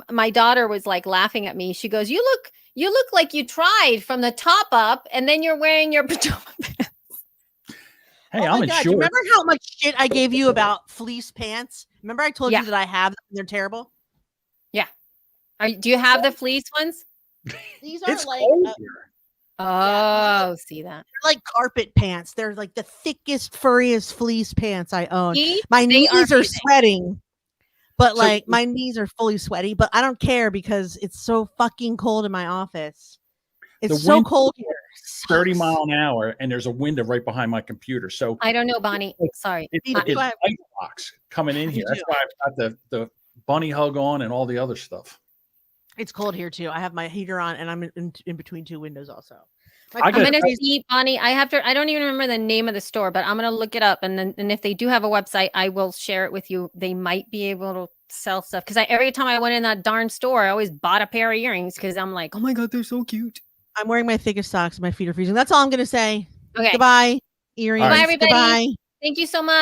My daughter was like laughing at me. She goes, "You look like you tried from the top up, and then you're wearing your pajama pants." Hey, Oh I'm my in God, short. remember how much shit I gave you about fleece pants? Remember I told Yeah. you that I have them and they're terrible? Do you have the fleece ones? These are It's like cold they're here. Oh, see that? like carpet pants. They're like the thickest, furriest fleece pants I own. See? My They are knees are amazing. sweating. But So- like my knees are fully sweaty, but I don't care because it's so fucking cold in my office. It's The so wind- cold here. 30 Sucks. mile an hour, and there's a window right behind my computer. So I don't know, Bonnie. Sorry. it's You like do a have- ice box coming in You here. That's do. why I've got the bunny hug on and all the other stuff. It's cold here too. I have my heater on and I'm in between two windows also. My I I'm got- gonna freeze- see, Bonnie. I don't even remember the name of the store, but I'm gonna look it up, and if they do have a website, I will share it with you. They might be able to sell stuff because every time I went in that darn store, I always bought a pair of earrings because I'm like, oh my god, they're so cute. I'm wearing my thickest socks. My feet are freezing. That's all I'm gonna say. Okay, Goodbye. Earrings. Bye, everybody. Goodbye. thank you so much.